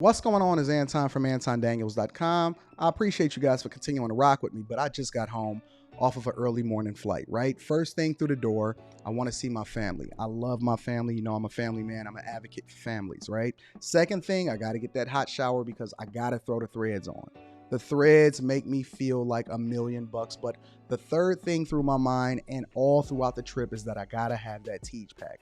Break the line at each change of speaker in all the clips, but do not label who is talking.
What's going on is Anton from AntonDaniels.com. I appreciate you guys for continuing to rock with me, but I just got home off of an early morning flight, right? First thing through the door, I want to see my family. I love my family. You know, I'm a family man. I'm an advocate for families, right? Second thing, I got to get that hot shower because I got to throw the threads on. The threads make me feel like $1,000,000, but the third thing through my mind and all throughout the trip is that I gotta have that Tej pack.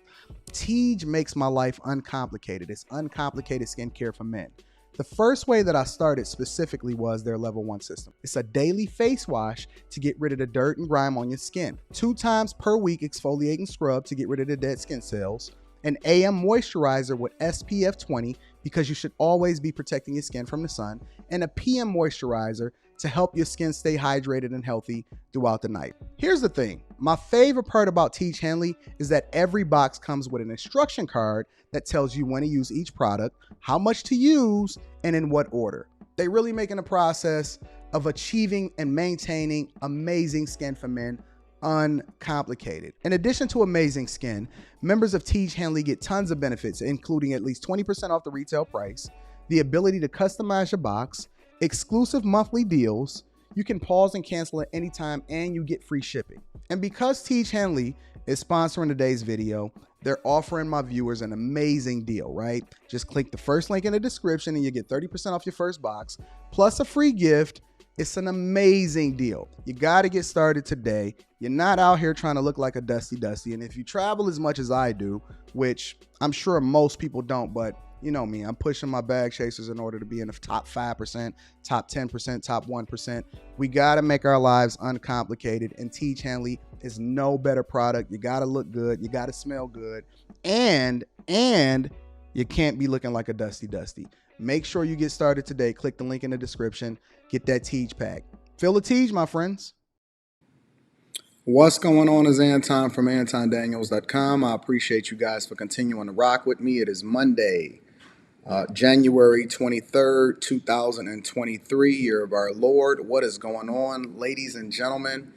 Tej makes my life uncomplicated. It's uncomplicated skincare for men. The first way that I started specifically was their level 1 system. It's a daily face wash to get rid of the dirt and grime on your skin. 2 times per week exfoliating scrub to get rid of the dead skin cells. An AM moisturizer with SPF 20 because you should always be protecting your skin from the sun. And a PM moisturizer to help your skin stay hydrated and healthy throughout the night. Here's the thing. My favorite part about Tej Henley is that every box comes with an instruction card that tells you when to use each product, how much to use, and in what order. They really making the process of achieving and maintaining amazing skin for men uncomplicated. In addition to amazing skin, members of Tej Henley get tons of benefits, including at least 20% off the retail price, the ability to customize your box, exclusive monthly deals, you can pause and cancel at any time, and you get free shipping. And because Tej Henley is sponsoring today's video, they're offering my viewers an amazing deal, right? Just click the first link in the description and you get 30% off your first box, plus a free gift. It's an amazing deal. You got to get started today. You're not out here trying to look like a Dusty. And if you travel as much as I do, which I'm sure most people don't, but you know me, I'm pushing my bag chasers in order to be in the top 5%, top 10%, top 1%. We got to make our lives uncomplicated, and Tej Henley is no better product. You got to look good. You got to smell good. And you can't be looking like a Dusty. Make sure you get started today. Click the link in the description. Get that Tej pack. Feel the Tej, my friends. What's going on is Anton from AntonDaniels.com. I appreciate you guys for continuing to rock with me. It is Monday, January 23rd, 2023, year of our Lord. What is going on, ladies and gentlemen?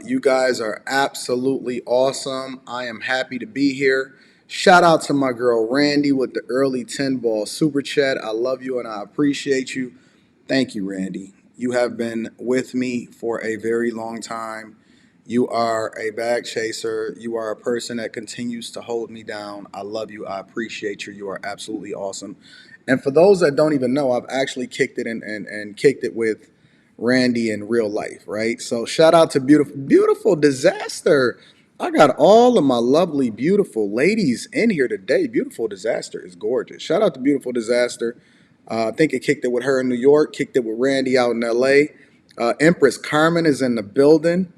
You guys are absolutely awesome. I am happy to be here. Shout out to my girl Randy with the early 10-ball super chat. I love you and I appreciate you. Thank you, Randy. You have been with me for a very long time. You are a bag chaser. You are a person that continues to hold me down. I love you. I appreciate you. You are absolutely awesome. And for those that don't even know, I've actually kicked it and kicked it with Randy in real life, right? So shout out to beautiful Disaster. I got all of my lovely, beautiful ladies in here today. Beautiful Disaster is gorgeous. Shout out to Beautiful Disaster. I think it kicked it with her in New York, kicked it with Randy out in L.A. Empress Carmen is in the building.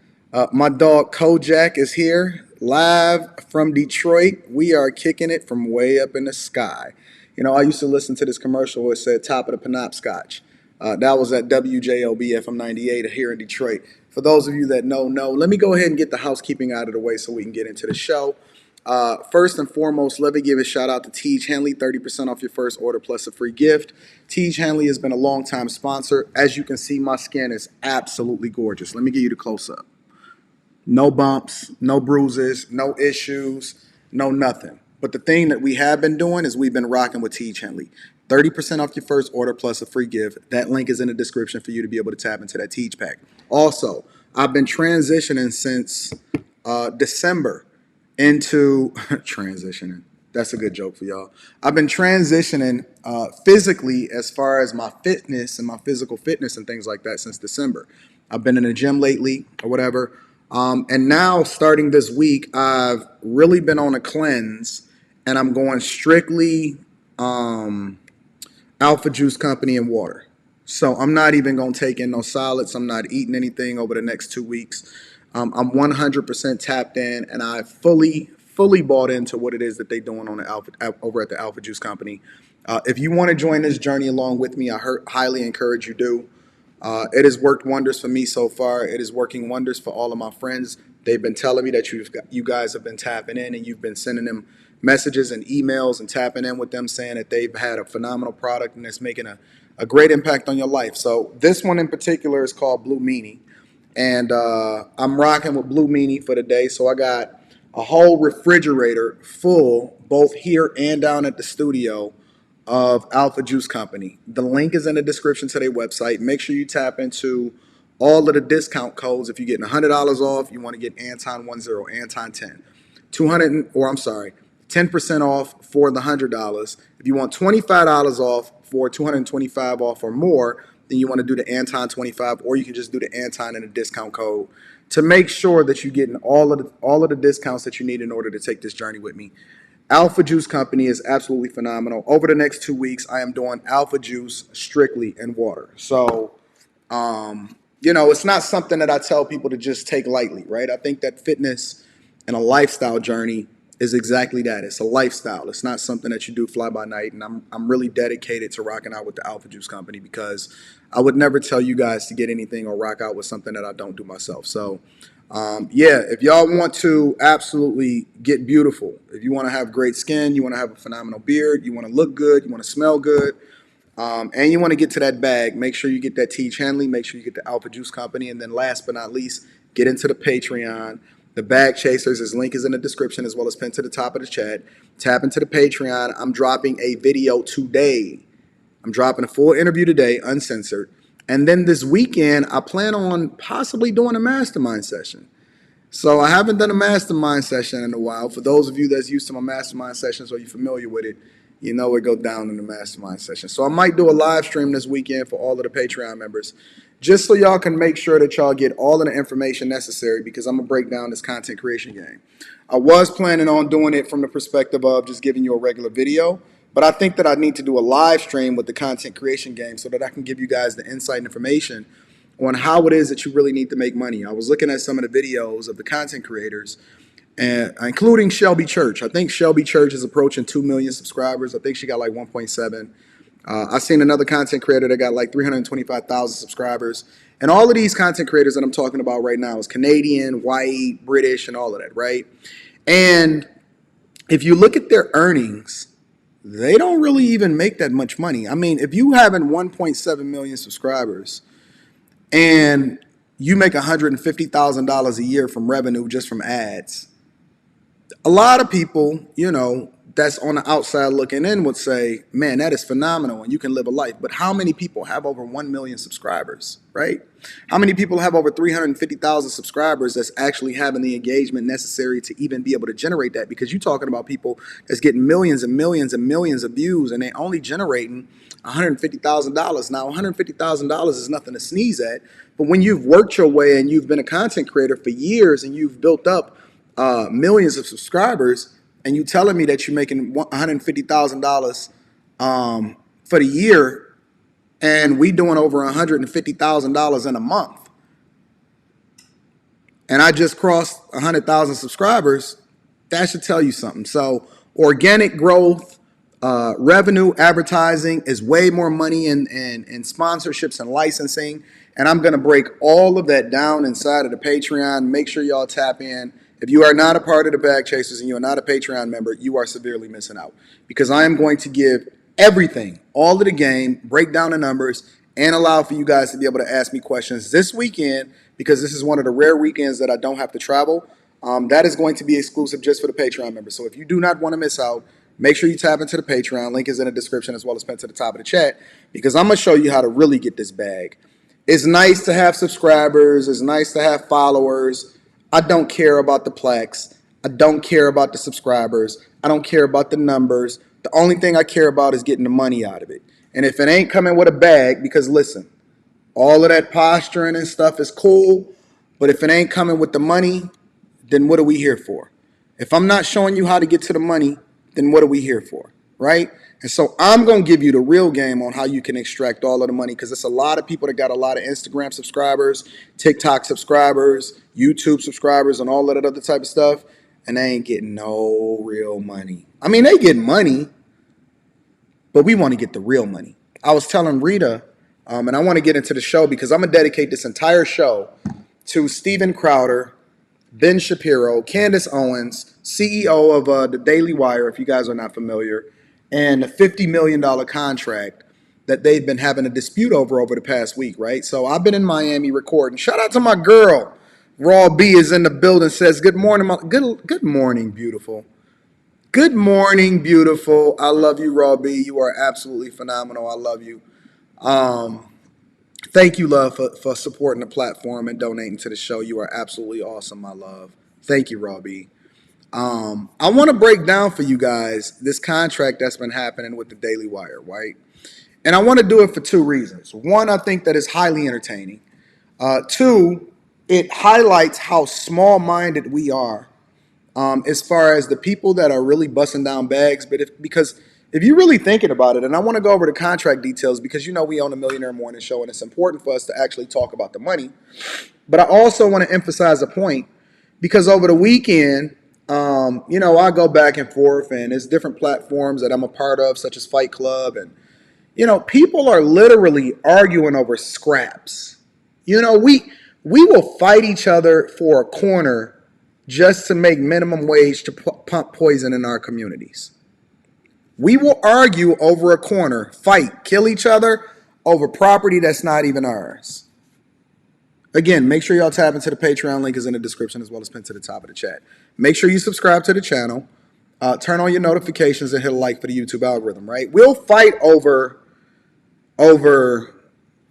My dog Kojak is here, live from Detroit. We are kicking it from way up in the sky. You know, I used to listen to this commercial where it said top of the Penobscotch. That was at WJOB FM 98 here in Detroit. For those of you that know, let me go ahead and get the housekeeping out of the way so we can get into the show. First and foremost, let me give a shout out to Tej Henley, 30% off your first order plus a free gift. Tej Henley has been a long-time sponsor. As you can see, my skin is absolutely gorgeous. Let me give you the close-up. No bumps, no bruises, no issues, no nothing. But the thing that we have been doing is we've been rocking with Tej Henley. 30% off your first order plus a free gift. That link is in the description for you to be able to tap into that Tej pack. Also, I've been transitioning since December into transitioning. That's a good joke for y'all. I've been transitioning physically as far as my fitness and my physical fitness and things like that since December. I've been in the gym lately or whatever. And now starting this week, I've really been on a cleanse and I'm going strictly Alpha Juice Company and water. So I'm not even going to take in no solids. I'm not eating anything over the next 2 weeks. I'm 100% tapped in, and I fully bought into what it is that they're doing on the over at the Alpha Juice Company. If you want to join this journey along with me, I highly encourage you do. It has worked wonders for me so far. It is working wonders for all of my friends. They've been telling me that you guys have been tapping in and you've been sending them messages and emails and tapping in with them saying that they've had a phenomenal product and it's making a great impact on your life. So this one in particular is called Blue Meanie. And I'm rocking with Blue Meanie for the day. So I got a whole refrigerator full, both here and down at the studio, of Alpha Juice Company. The link is in the description to their website. Make sure you tap into all of the discount codes. If you're getting $100 off, you want to get Anton10, Anton10. 200, or I'm sorry, 10% off for the $100. If you want $25 off for 225 off or more, then you want to do the Anton 25, or you can just do the Anton and a discount code to make sure that you're getting all of the discounts that you need in order to take this journey with me. Alpha Juice Company is absolutely phenomenal. Over the next 2 weeks, I am doing Alpha Juice strictly in water. So, it's not something that I tell people to just take lightly, right? I think that fitness and a lifestyle journey is exactly that. It's a lifestyle. It's not something that you do fly by night. And I'm really dedicated to rocking out with the Alpha Juice Company, because I would never tell you guys to get anything or rock out with something that I don't do myself. So, if y'all want to absolutely get beautiful, if you want to have great skin, you want to have a phenomenal beard, you want to look good, you want to smell good, and you want to get to that bag, make sure you get that T. Hanley, make sure you get the Alpha Juice Company, and then last but not least, get into the Patreon. The Bag Chasers, his link is in the description as well as pinned to the top of the chat. Tap into the Patreon. I'm dropping a video today. I'm dropping a full interview today, uncensored. And then this weekend, I plan on possibly doing a mastermind session. So I haven't done a mastermind session in a while. For those of you that's used to my mastermind sessions or you're familiar with it, you know it go down in the mastermind session. So I might do a live stream this weekend for all of the Patreon members, just so y'all can make sure that y'all get all of the information necessary, because I'm going to break down this content creation game. I was planning on doing it from the perspective of just giving you a regular video, but I think that I need to do a live stream with the content creation game so that I can give you guys the insight and information on how it is that you really need to make money. I was looking at some of the videos of the content creators, and including Shelby Church. I think Shelby Church is approaching 2 million subscribers. I think she got like 1.7. I've seen another content creator that got like 325,000 subscribers. And all of these content creators that I'm talking about right now is Canadian, white, British, and all of that, right? And if you look at their earnings, they don't really even make that much money. I mean, if you having 1.7 million subscribers and you make $150,000 a year from revenue just from ads, a lot of people, that's on the outside looking in would say, man, that is phenomenal and you can live a life. But how many people have over 1 million subscribers, right? How many people have over 350,000 subscribers that's actually having the engagement necessary to even be able to generate that? Because you're talking about people that's getting millions and millions and millions of views, and they're only generating $150,000. Now, $150,000 is nothing to sneeze at, but when you've worked your way and you've been a content creator for years and you've built up millions of subscribers, and you telling me that you're making $150,000 for the year, and we doing over $150,000 in a month, and I just crossed 100,000 subscribers, that should tell you something. So organic growth, revenue, advertising is way more money in sponsorships and licensing, and I'm going to break all of that down inside of the Patreon. Make sure y'all tap in. If you are not a part of the Bag Chasers and you are not a Patreon member, you are severely missing out, because I am going to give everything, all of the game, break down the numbers, and allow for you guys to be able to ask me questions this weekend, because this is one of the rare weekends that I don't have to travel. That is going to be exclusive just for the Patreon members. So if you do not want to miss out, make sure you tap into the Patreon. Link is in the description as well as pinned to the top of the chat, because I'm going to show you how to really get this bag. It's nice to have subscribers. It's nice to have followers. I don't care about the plaques. I don't care about the subscribers. I don't care about the numbers. The only thing I care about is getting the money out of it. And if it ain't coming with a bag, because listen, all of that posturing and stuff is cool, but if it ain't coming with the money, then what are we here for? If I'm not showing you how to get to the money, then what are we here for, right? And so I'm going to give you the real game on how you can extract all of the money, because it's a lot of people that got a lot of Instagram subscribers, TikTok subscribers, YouTube subscribers, and all of that other type of stuff, and they ain't getting no real money. I mean, they get money, but we want to get the real money. I was telling Rita, and I want to get into the show because I'm going to dedicate this entire show to Steven Crowder, Ben Shapiro, Candace Owens, CEO of the Daily Wire, if you guys are not familiar, and the $50 million contract that they've been having a dispute over the past week, right? So I've been in Miami recording. Shout out to my girl. Raw B is in the building, says, good morning, good morning, beautiful. Good morning, beautiful. I love you, Raw B. You are absolutely phenomenal. I love you. Um, Thank you, love, for supporting the platform and donating to the show. You are absolutely awesome, my love. Thank you, Raw B. I want to break down for you guys this contract that's been happening with the Daily Wire, right? And I want to do it for two reasons. One, I think that it's highly entertaining. Two, it highlights how small-minded we are as far as the people that are really busting down bags. Because if you're really thinking about it, and I want to go over the contract details because we own a Millionaire Morning Show and it's important for us to actually talk about the money. But I also want to emphasize a point because over the weekend, I go back and forth and there's different platforms that I'm a part of, such as Fight Club. And, people are literally arguing over scraps. We will fight each other for a corner just to make minimum wage to pump poison in our communities. We will argue over a corner, fight, kill each other over property that's not even ours. Again, make sure y'all tap into the Patreon link is in the description as well as pinned to the top of the chat. Make sure you subscribe to the channel, turn on your notifications, and hit a like for the YouTube algorithm, right? We'll fight over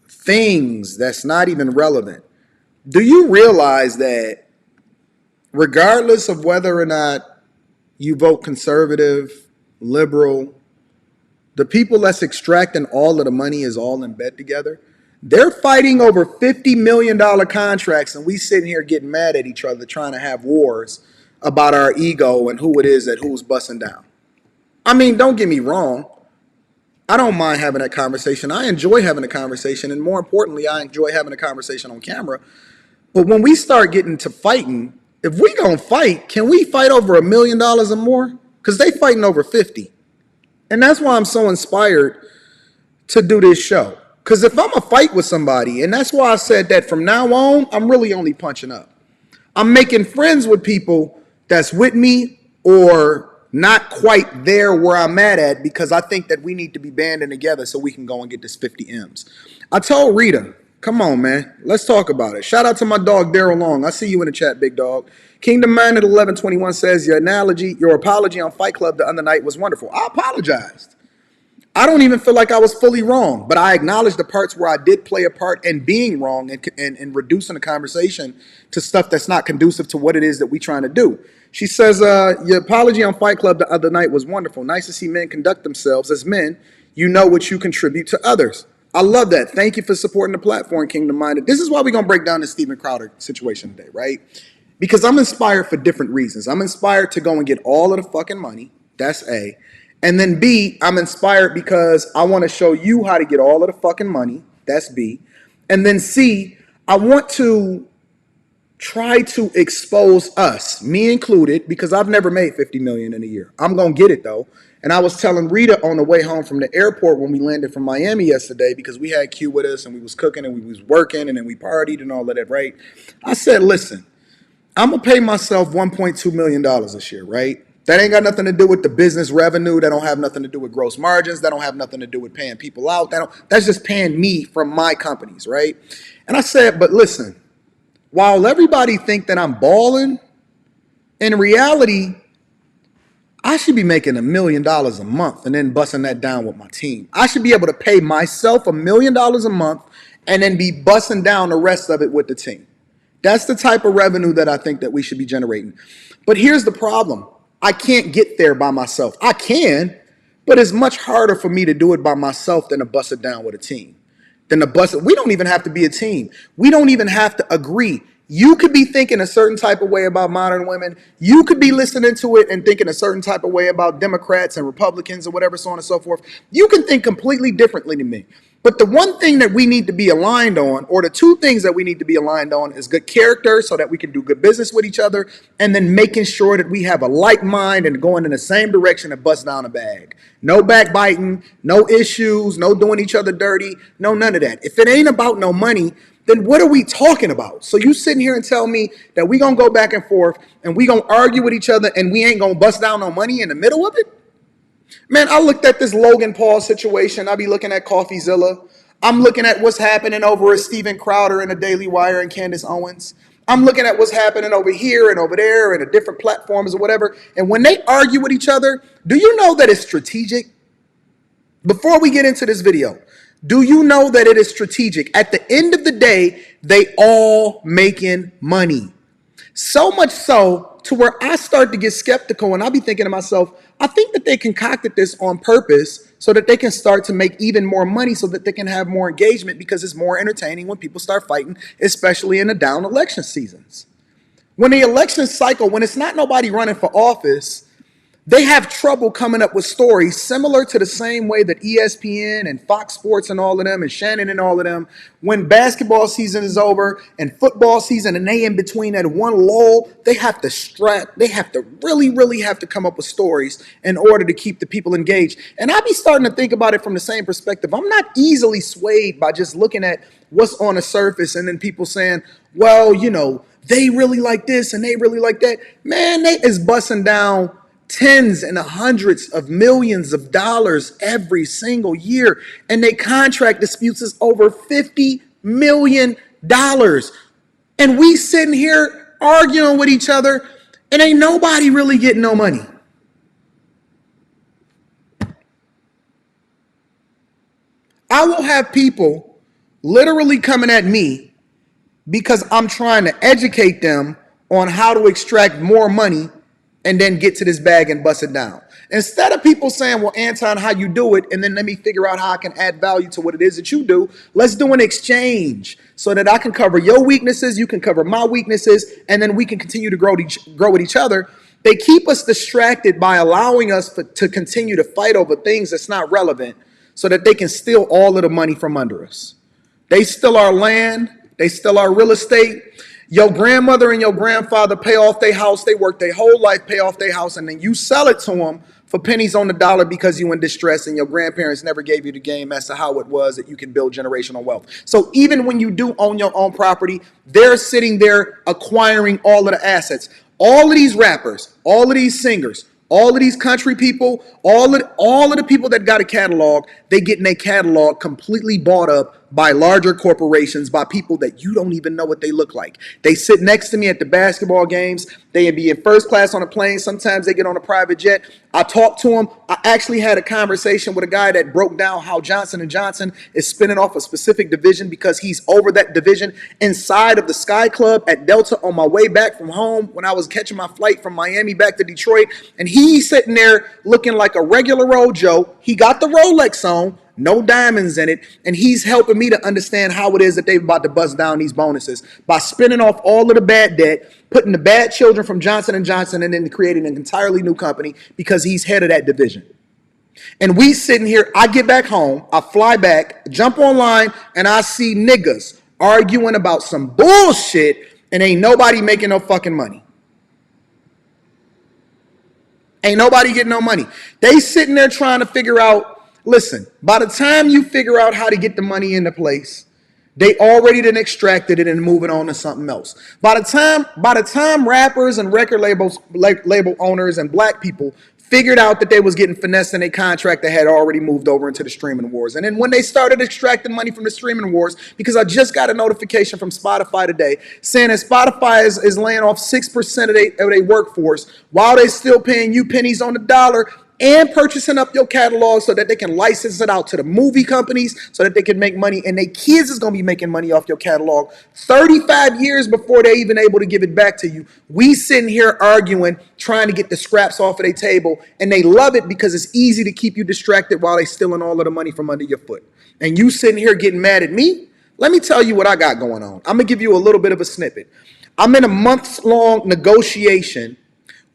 things that's not even relevant. Do you realize that regardless of whether or not you vote conservative, liberal, the people that's extracting all of the money is all in bed together? They're fighting over $50 million contracts, and we sitting here getting mad at each other, trying to have wars about our ego and who it is that who's busting down. I mean, don't get me wrong. I don't mind having that conversation. I enjoy having a conversation, and more importantly, I enjoy having a conversation on camera. But when we start getting to fighting, if we gonna fight, can we fight over $1 million or more? Because they fighting over 50. And that's why I'm so inspired to do this show. Because if I'm a fight with somebody, and that's why I said that from now on, I'm really only punching up. I'm making friends with people that's with me or not quite there where I'm at because I think that we need to be banding together so we can go and get this 50 M's. I told Rita, come on, man, let's talk about it. Shout out to my dog, Daryl Long. I see you in the chat, big dog. Kingdom Man at 1121 says, your apology on Fight Club the other night was wonderful. I apologized. I don't even feel like I was fully wrong, but I acknowledge the parts where I did play a part in being wrong and reducing the conversation to stuff that's not conducive to what it is that we're trying to do. She says, your apology on Fight Club the other night was wonderful. Nice to see men conduct themselves as men. You know what you contribute to others. I love that. Thank you for supporting the platform, Kingdom Minded. This is why we're going to break down the Steven Crowder situation today, right? Because I'm inspired for different reasons. I'm inspired to go and get all of the fucking money. That's A. And then B, I'm inspired because I want to show you how to get all of the fucking money. That's B. And then C, I want to try to expose us, me included, because I've never made $50 million in a year. I'm going to get it, though. And I was telling Rita on the way home from the airport when we landed from Miami yesterday, because we had Q with us and we was cooking and we was working and then we partied and all of that, right? I said, listen, I'm going to pay myself $1.2 million this year, right? That ain't got nothing to do with the business revenue. That don't have nothing to do with gross margins. That don't have nothing to do with paying people out. That's just paying me from my companies, right? And I said, but listen, while everybody think that I'm balling, in reality, I should be making $1 million a month and then busting that down with my team. I should be able to pay myself $1 million a month and then be busting down the rest of it with the team. That's the type of revenue that I think that we should be generating. But here's the problem. I can't get there by myself. I can, but it's much harder for me to do it by myself than to bust it down with a team. We don't even have to be a team. We don't even have to agree. You could be thinking a certain type of way about modern women. You could be listening to it and thinking a certain type of way about Democrats and Republicans or whatever, so on and so forth. You can think completely differently than me. But the one thing that we need to be aligned on, or the two things that we need to be aligned on, is good character so that we can do good business with each other, and then making sure that we have a like mind and going in the same direction and bust down a bag. No backbiting, no issues, no doing each other dirty, no none of that. If it ain't about no money, then what are we talking about? So you sitting here and tell me that we gonna go back and forth and we gonna argue with each other and we ain't gonna bust down no money in the middle of it? Man, I looked at this Logan Paul situation. I be looking at CoffeeZilla. I'm looking at what's happening over at Steven Crowder and the Daily Wire and Candace Owens. I'm looking at what's happening over here and over there and the different platforms or whatever. And when they argue with each other, do you know that it's strategic? Before we get into this video, do you know that it is strategic? At the end of the day, they all making money. So much so to where I start to get skeptical and I'll be thinking to myself, I think that they concocted this on purpose so that they can start to make even more money so that they can have more engagement because it's more entertaining when people start fighting, especially in the down election seasons. When the election cycle, when it's not nobody running for office, they have trouble coming up with stories similar to the same way that ESPN and Fox Sports and all of them and Shannon and all of them, when basketball season is over and football season and they in between that one lull, they have to really have to come up with stories in order to keep the people engaged. And I be starting to think about it from the same perspective. I'm not easily swayed by just looking at what's on the surface and then people saying, well, you know, they really like this and they really like that. Man, they is busting down tens and hundreds of millions of dollars every single year. And they contract disputes is over $50 million. And we sitting here arguing with each other and ain't nobody really getting no money. I will have people literally coming at me because I'm trying to educate them on how to extract more money and then get to this bag and bust it down. Instead of people saying, well, Anton, how you do it, and then let me figure out how I can add value to what it is that you do, let's do an exchange so that I can cover your weaknesses, you can cover my weaknesses, and then we can continue to grow with each other. They keep us distracted by allowing us to continue to fight over things that's not relevant so that they can steal all of the money from under us. They steal our land, they steal our real estate. Your grandmother and your grandfather pay off their house. They work their whole life, pay off their house, and then you sell it to them for pennies on the dollar because you in distress and your grandparents never gave you the game as to how it was that you can build generational wealth. So even when you do own your own property, they're sitting there acquiring all of the assets. All of these rappers, all of these singers, all of these country people, all of the people that got a catalog, they getting their catalog completely bought up by larger corporations, by people that you don't even know what they look like. They sit next to me at the basketball games. They be in first class on a plane. Sometimes they get on a private jet. I talk to them. I actually had a conversation with a guy that broke down how Johnson & Johnson is spinning off a specific division because he's over that division inside of the Sky Club at Delta on my way back from home when I was catching my flight from Miami back to Detroit. And he's sitting there looking like a regular old Joe. He got the Rolex on, no diamonds in it, and he's helping me to understand how it is that they're about to bust down these bonuses by spinning off all of the bad debt, putting the bad children from Johnson & Johnson and then creating an entirely new company because he's head of that division. And we sitting here, I get back home, I fly back, jump online, and I see niggas arguing about some bullshit and ain't nobody making no fucking money. Ain't nobody getting no money. They sitting there trying to figure out, listen, by the time you figure out how to get the money into place, they already done extracted it and moving on to something else. By the time rappers and record label owners and black people figured out that they was getting finessed in a contract that had already moved over into the streaming wars. And then when they started extracting money from the streaming wars, because I just got a notification from Spotify today saying that Spotify is laying off 6% of their workforce while they still paying you pennies on the dollar and purchasing up your catalog so that they can license it out to the movie companies so that they can make money, and their kids is going to be making money off your catalog 35 years before they're even able to give it back to you. We sitting here arguing, trying to get the scraps off of their table, and they love it because it's easy to keep you distracted while they stealing all of the money from under your foot. And you sitting here getting mad at me? Let me tell you what I got going on. I'm going to give you a little bit of a snippet. I'm in a months-long negotiation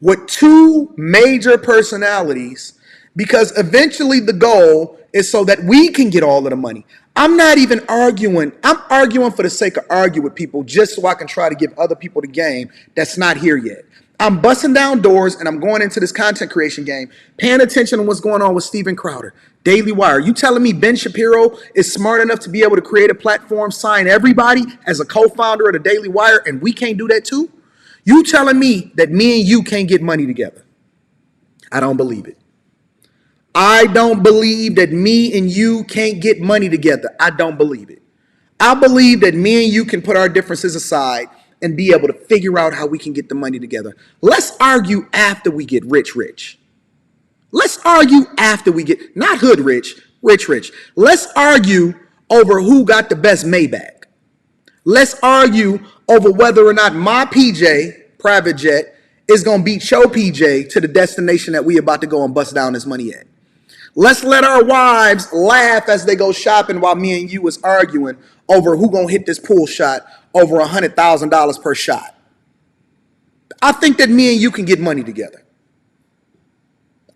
with two major personalities because eventually the goal is so that we can get all of the money. I'm not even arguing. I'm arguing for the sake of arguing with people just so I can try to give other people the game that's not here yet. I'm busting down doors and I'm going into this content creation game, paying attention to what's going on with Steven Crowder, Daily Wire. You telling me Ben Shapiro is smart enough to be able to create a platform, sign everybody as a co-founder of the Daily Wire, and we can't do that too? You telling me that me and you can't get money together? I don't believe it. I don't believe that me and you can't get money together. I don't believe it. I believe that me and you can put our differences aside and be able to figure out how we can get the money together. Let's argue after we get rich. Let's argue after we get, not hood rich. Let's argue over who got the best Maybach. Let's argue over whether or not my PJ, private jet, is going to beat your PJ to the destination that we about to go and bust down this money at. Let's let our wives laugh as they go shopping while me and you is arguing over who going to hit this pool shot over $100,000 per shot. I think that me and you can get money together.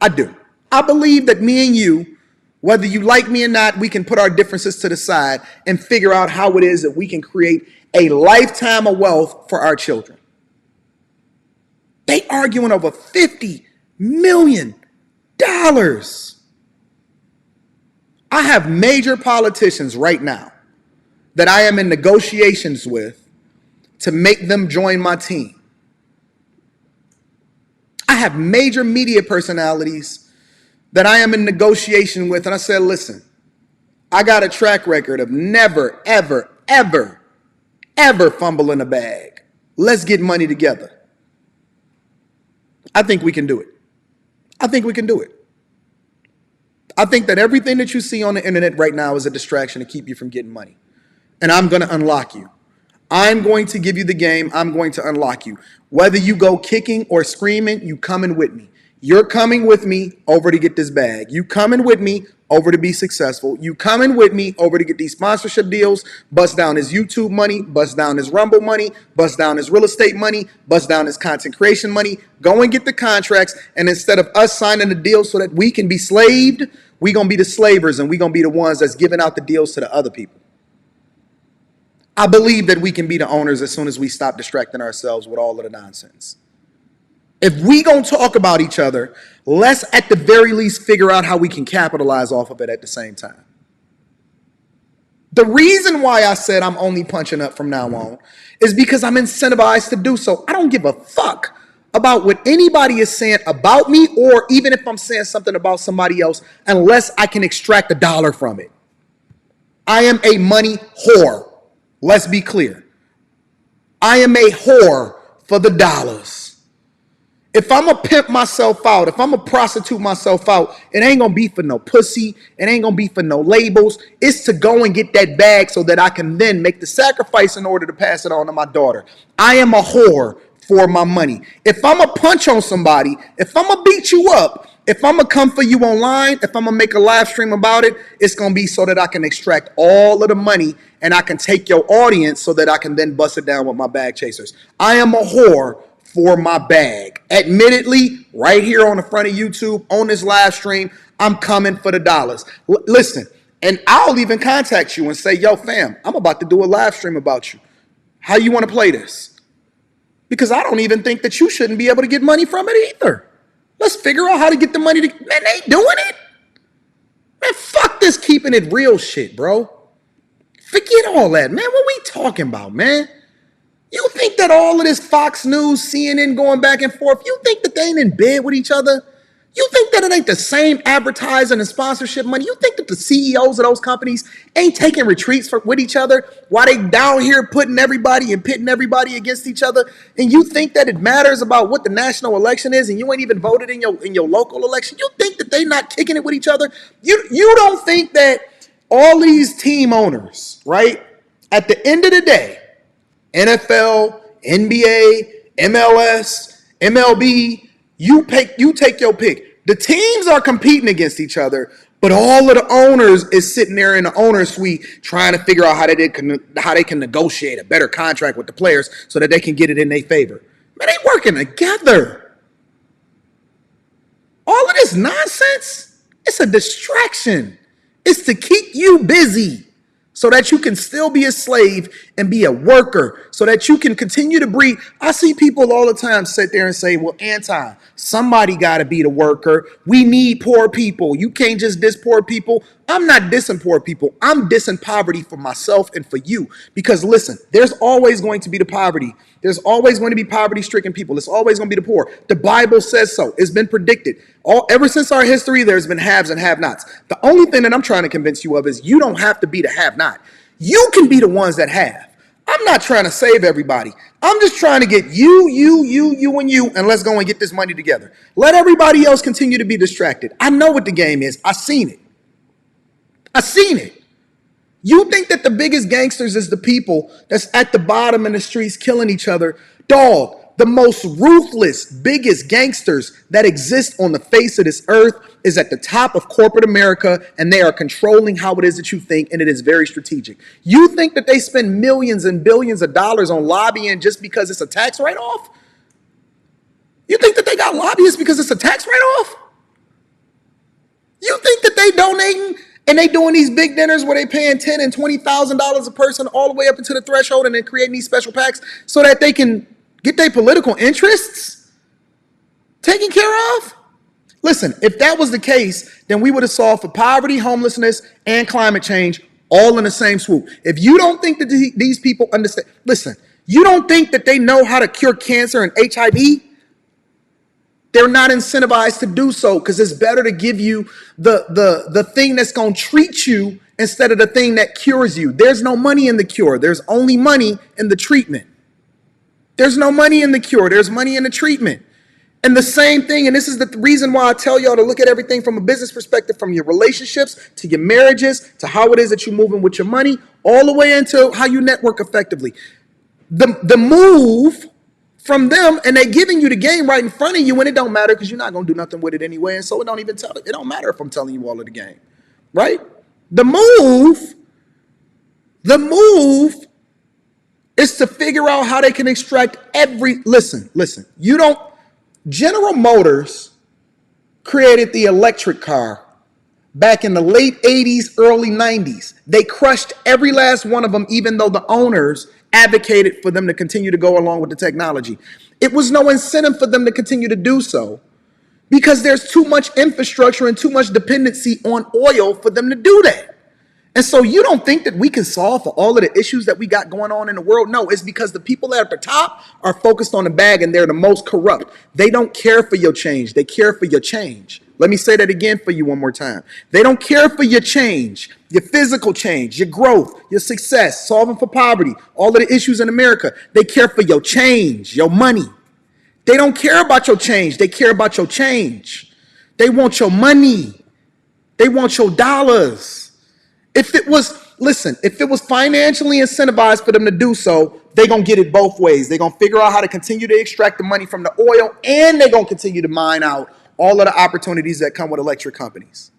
I do. I believe that me and you, whether you like me or not, we can put our differences to the side and figure out how it is that we can create a lifetime of wealth for our children. They arguing over $50 million. I have major politicians right now that I am in negotiations with to make them join my team. I have major media personalities that I am in negotiation with, and I said, listen, I got a track record of never, ever, ever, ever fumbling a bag. Let's get money together. I think we can do it. I think that everything that you see on the internet right now is a distraction to keep you from getting money. And I'm going to unlock you. I'm going to give you the game. I'm going to unlock you. Whether you go kicking or screaming, you coming with me. You're coming with me over to get this bag. You coming with me over to be successful. You coming with me over to get these sponsorship deals, bust down his YouTube money, bust down his Rumble money, bust down his real estate money, bust down his content creation money. Go and get the contracts. And instead of us signing the deal so that we can be slaved, we're going to be the slavers and we're going to be the ones that's giving out the deals to the other people. I believe that we can be the owners as soon as we stop distracting ourselves with all of the nonsense. If we gonna talk about each other, let's at the very least figure out how we can capitalize off of it at the same time. The reason why I said I'm only punching up from now on is because I'm incentivized to do so. I don't give a fuck about what anybody is saying about me, or even if I'm saying something about somebody else, unless I can extract a dollar from it. I am a money whore. Let's be clear. I am a whore for the dollars. If I'm going to pimp myself out, if I'm going to prostitute myself out, it ain't going to be for no pussy. It ain't going to be for no labels. It's to go and get that bag so that I can then make the sacrifice in order to pass it on to my daughter. I am a whore for my money. If I'm going to punch on somebody, if I'm going to beat you up, if I'm going to come for you online, if I'm going to make a live stream about it, it's going to be so that I can extract all of the money and I can take your audience so that I can then bust it down with my bag chasers. I am a whore for my bag. Admittedly, right here on the front of YouTube, on this live stream, I'm coming for the dollars. Listen, and I'll even contact you and say, yo, fam, I'm about to do a live stream about you. How you want to play this? Because I don't even think that you shouldn't be able to get money from it either. Let's figure out how to get the money. Man, they doing it. Man, fuck this keeping it real shit, bro. Forget all that, man. What we talking about, man? You think that all of this Fox News, CNN going back and forth, you think that they ain't in bed with each other? You think that it ain't the same advertising and sponsorship money? You think that the CEOs of those companies ain't taking retreats with each other while they down here putting everybody and pitting everybody against each other? And you think that it matters about what the national election is and you ain't even voted in your local election? You think that they not kicking it with each other? You don't think that all these team owners, right, at the end of the day, NFL, NBA, MLS, MLB, you take your pick. The teams are competing against each other, but all of the owners is sitting there in the owner suite trying to figure out how they can negotiate a better contract with the players so that they can get it in their favor. Man, they working together. All of this nonsense, it's a distraction. It's to keep you busy so that you can still be a slave and be a worker, so that you can continue to breed. I see people all the time sit there and say, well, Anton, somebody got to be the worker. We need poor people. You can't just diss poor people. I'm not dissing poor people. I'm dissing poverty for myself and for you. Because listen, there's always going to be the poverty. There's always going to be poverty-stricken people. It's always going to be the poor. The Bible says so. It's been predicted. Ever since our history, there's been haves and have-nots. The only thing that I'm trying to convince you of is you don't have to be the have-not. You can be the ones that have. I'm not trying to save everybody. I'm just trying to get you, and you, and let's go and get this money together. Let everybody else continue to be distracted. I know what the game is. I seen it. You think that the biggest gangsters is the people that's at the bottom in the streets killing each other? Dog, the most ruthless, biggest gangsters that exist on the face of this earth is at the top of corporate America, and they are controlling how it is that you think, and it is very strategic. You think that they spend millions and billions of dollars on lobbying just because it's a tax write-off? You think that they got lobbyists because it's a tax write-off? You think that they donating and they doing these big dinners where they paying $10,000 and $20,000 a person all the way up into the threshold, and then creating these special packs so that they can get their political interests taken care of? Listen, if that was the case, then we would have solved for poverty, homelessness, and climate change all in the same swoop. If you don't think that these people understand, listen, you don't think that they know how to cure cancer and HIV? They're not incentivized to do so because it's better to give you the thing that's going to treat you instead of the thing that cures you. There's no money in the cure. There's only money in the treatment. There's no money in the cure. There's money in the treatment. And the same thing, and this is the reason why I tell y'all to look at everything from a business perspective, from your relationships to your marriages to how it is that you're moving with your money, all the way into how you network effectively. The move from them, and they giving you the game right in front of you, and it don't matter because you're not going to do nothing with it anyway, and so it don't matter if I'm telling you all of the game, right? The move is to figure out how they can extract listen, General Motors created the electric car back in the late 80s, early 90s. They crushed every last one of them, even though the owners advocated for them to continue to go along with the technology. It was no incentive for them to continue to do so because there's too much infrastructure and too much dependency on oil for them to do that. And so you don't think that we can solve for all of the issues that we got going on in the world? No, it's because the people that are at the top are focused on the bag, and they're the most corrupt. They don't care for your change. They care for your change. Let me say that again for you one more time. They don't care for your change, your physical change, your growth, your success, solving for poverty, all of the issues in America. They care for your change, your money. They don't care about your change. They care about your change. They want your money. They want your dollars. If it was financially incentivized for them to do so, they're going to get it both ways. They're going to figure out how to continue to extract the money from the oil, and they're going to continue to mine out all of the opportunities that come with electric companies.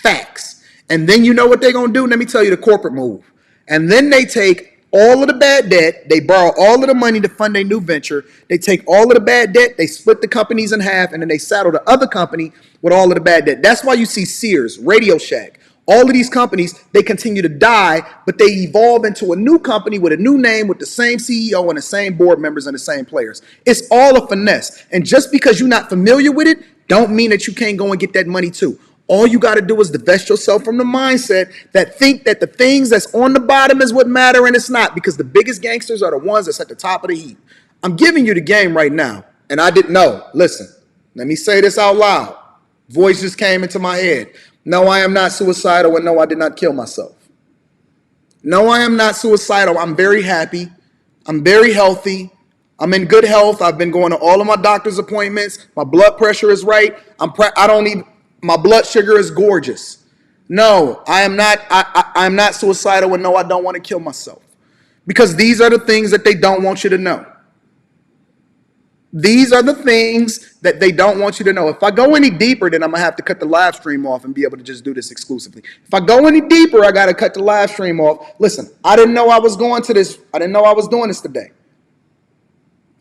Facts. And then you know what they're going to do? Let me tell you the corporate move. And then they take all of the bad debt. They borrow all of the money to fund a new venture. They take all of the bad debt. They split the companies in half, and then they saddle the other company with all of the bad debt. That's why you see Sears, Radio Shack, all of these companies, they continue to die, but they evolve into a new company with a new name, with the same CEO and the same board members and the same players. It's all a finesse. And just because you're not familiar with it, don't mean that you can't go and get that money too. All you got to do is divest yourself from the mindset that think that the things that's on the bottom is what matter, and it's not, because the biggest gangsters are the ones that's at the top of the heap. I'm giving you the game right now, and I didn't know. Listen, let me say this out loud. Voice just came into my head. No, I am not suicidal, and no, I did not kill myself. No, I am not suicidal. I'm very happy. I'm very healthy. I'm in good health. I've been going to all of my doctor's appointments. My blood pressure is right. My blood sugar is gorgeous. No, I am not. I am not suicidal, and no, I don't want to kill myself. Because these are the things that they don't want you to know. These are the things that they don't want you to know. If I go any deeper, then I'm going to have to cut the live stream off and be able to just do this exclusively. If I go any deeper, I got to cut the live stream off. Listen, I didn't know I was going to this. I didn't know I was doing this today.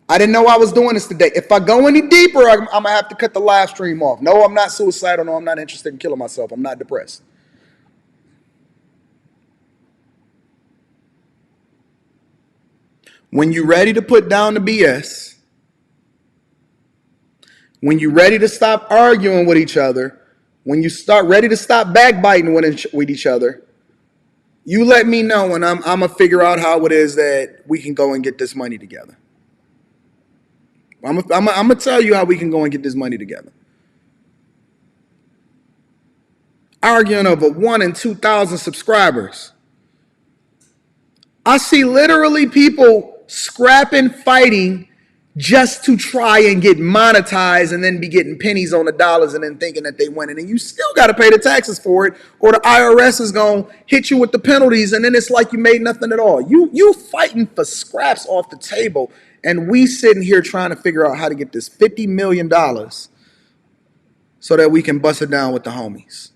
If I go any deeper, I'm going to have to cut the live stream off. No, I'm not suicidal. No, I'm not interested in killing myself. I'm not depressed. When you're ready to put down the BS, when you're ready to stop arguing with each other, when you start ready to stop backbiting with each other, you let me know, and I'm going to figure out how it is that we can go and get this money together. I'm going to tell you how we can go and get this money together. Arguing over 1 in 2,000 subscribers. I see literally people scrapping, fighting just to try and get monetized and then be getting pennies on the dollars and then thinking that they win. And then you still got to pay the taxes for it, or the IRS is going to hit you with the penalties, and then it's like you made nothing at all. You fighting for scraps off the table, and we sitting here trying to figure out how to get this $50 million so that we can bust it down with the homies.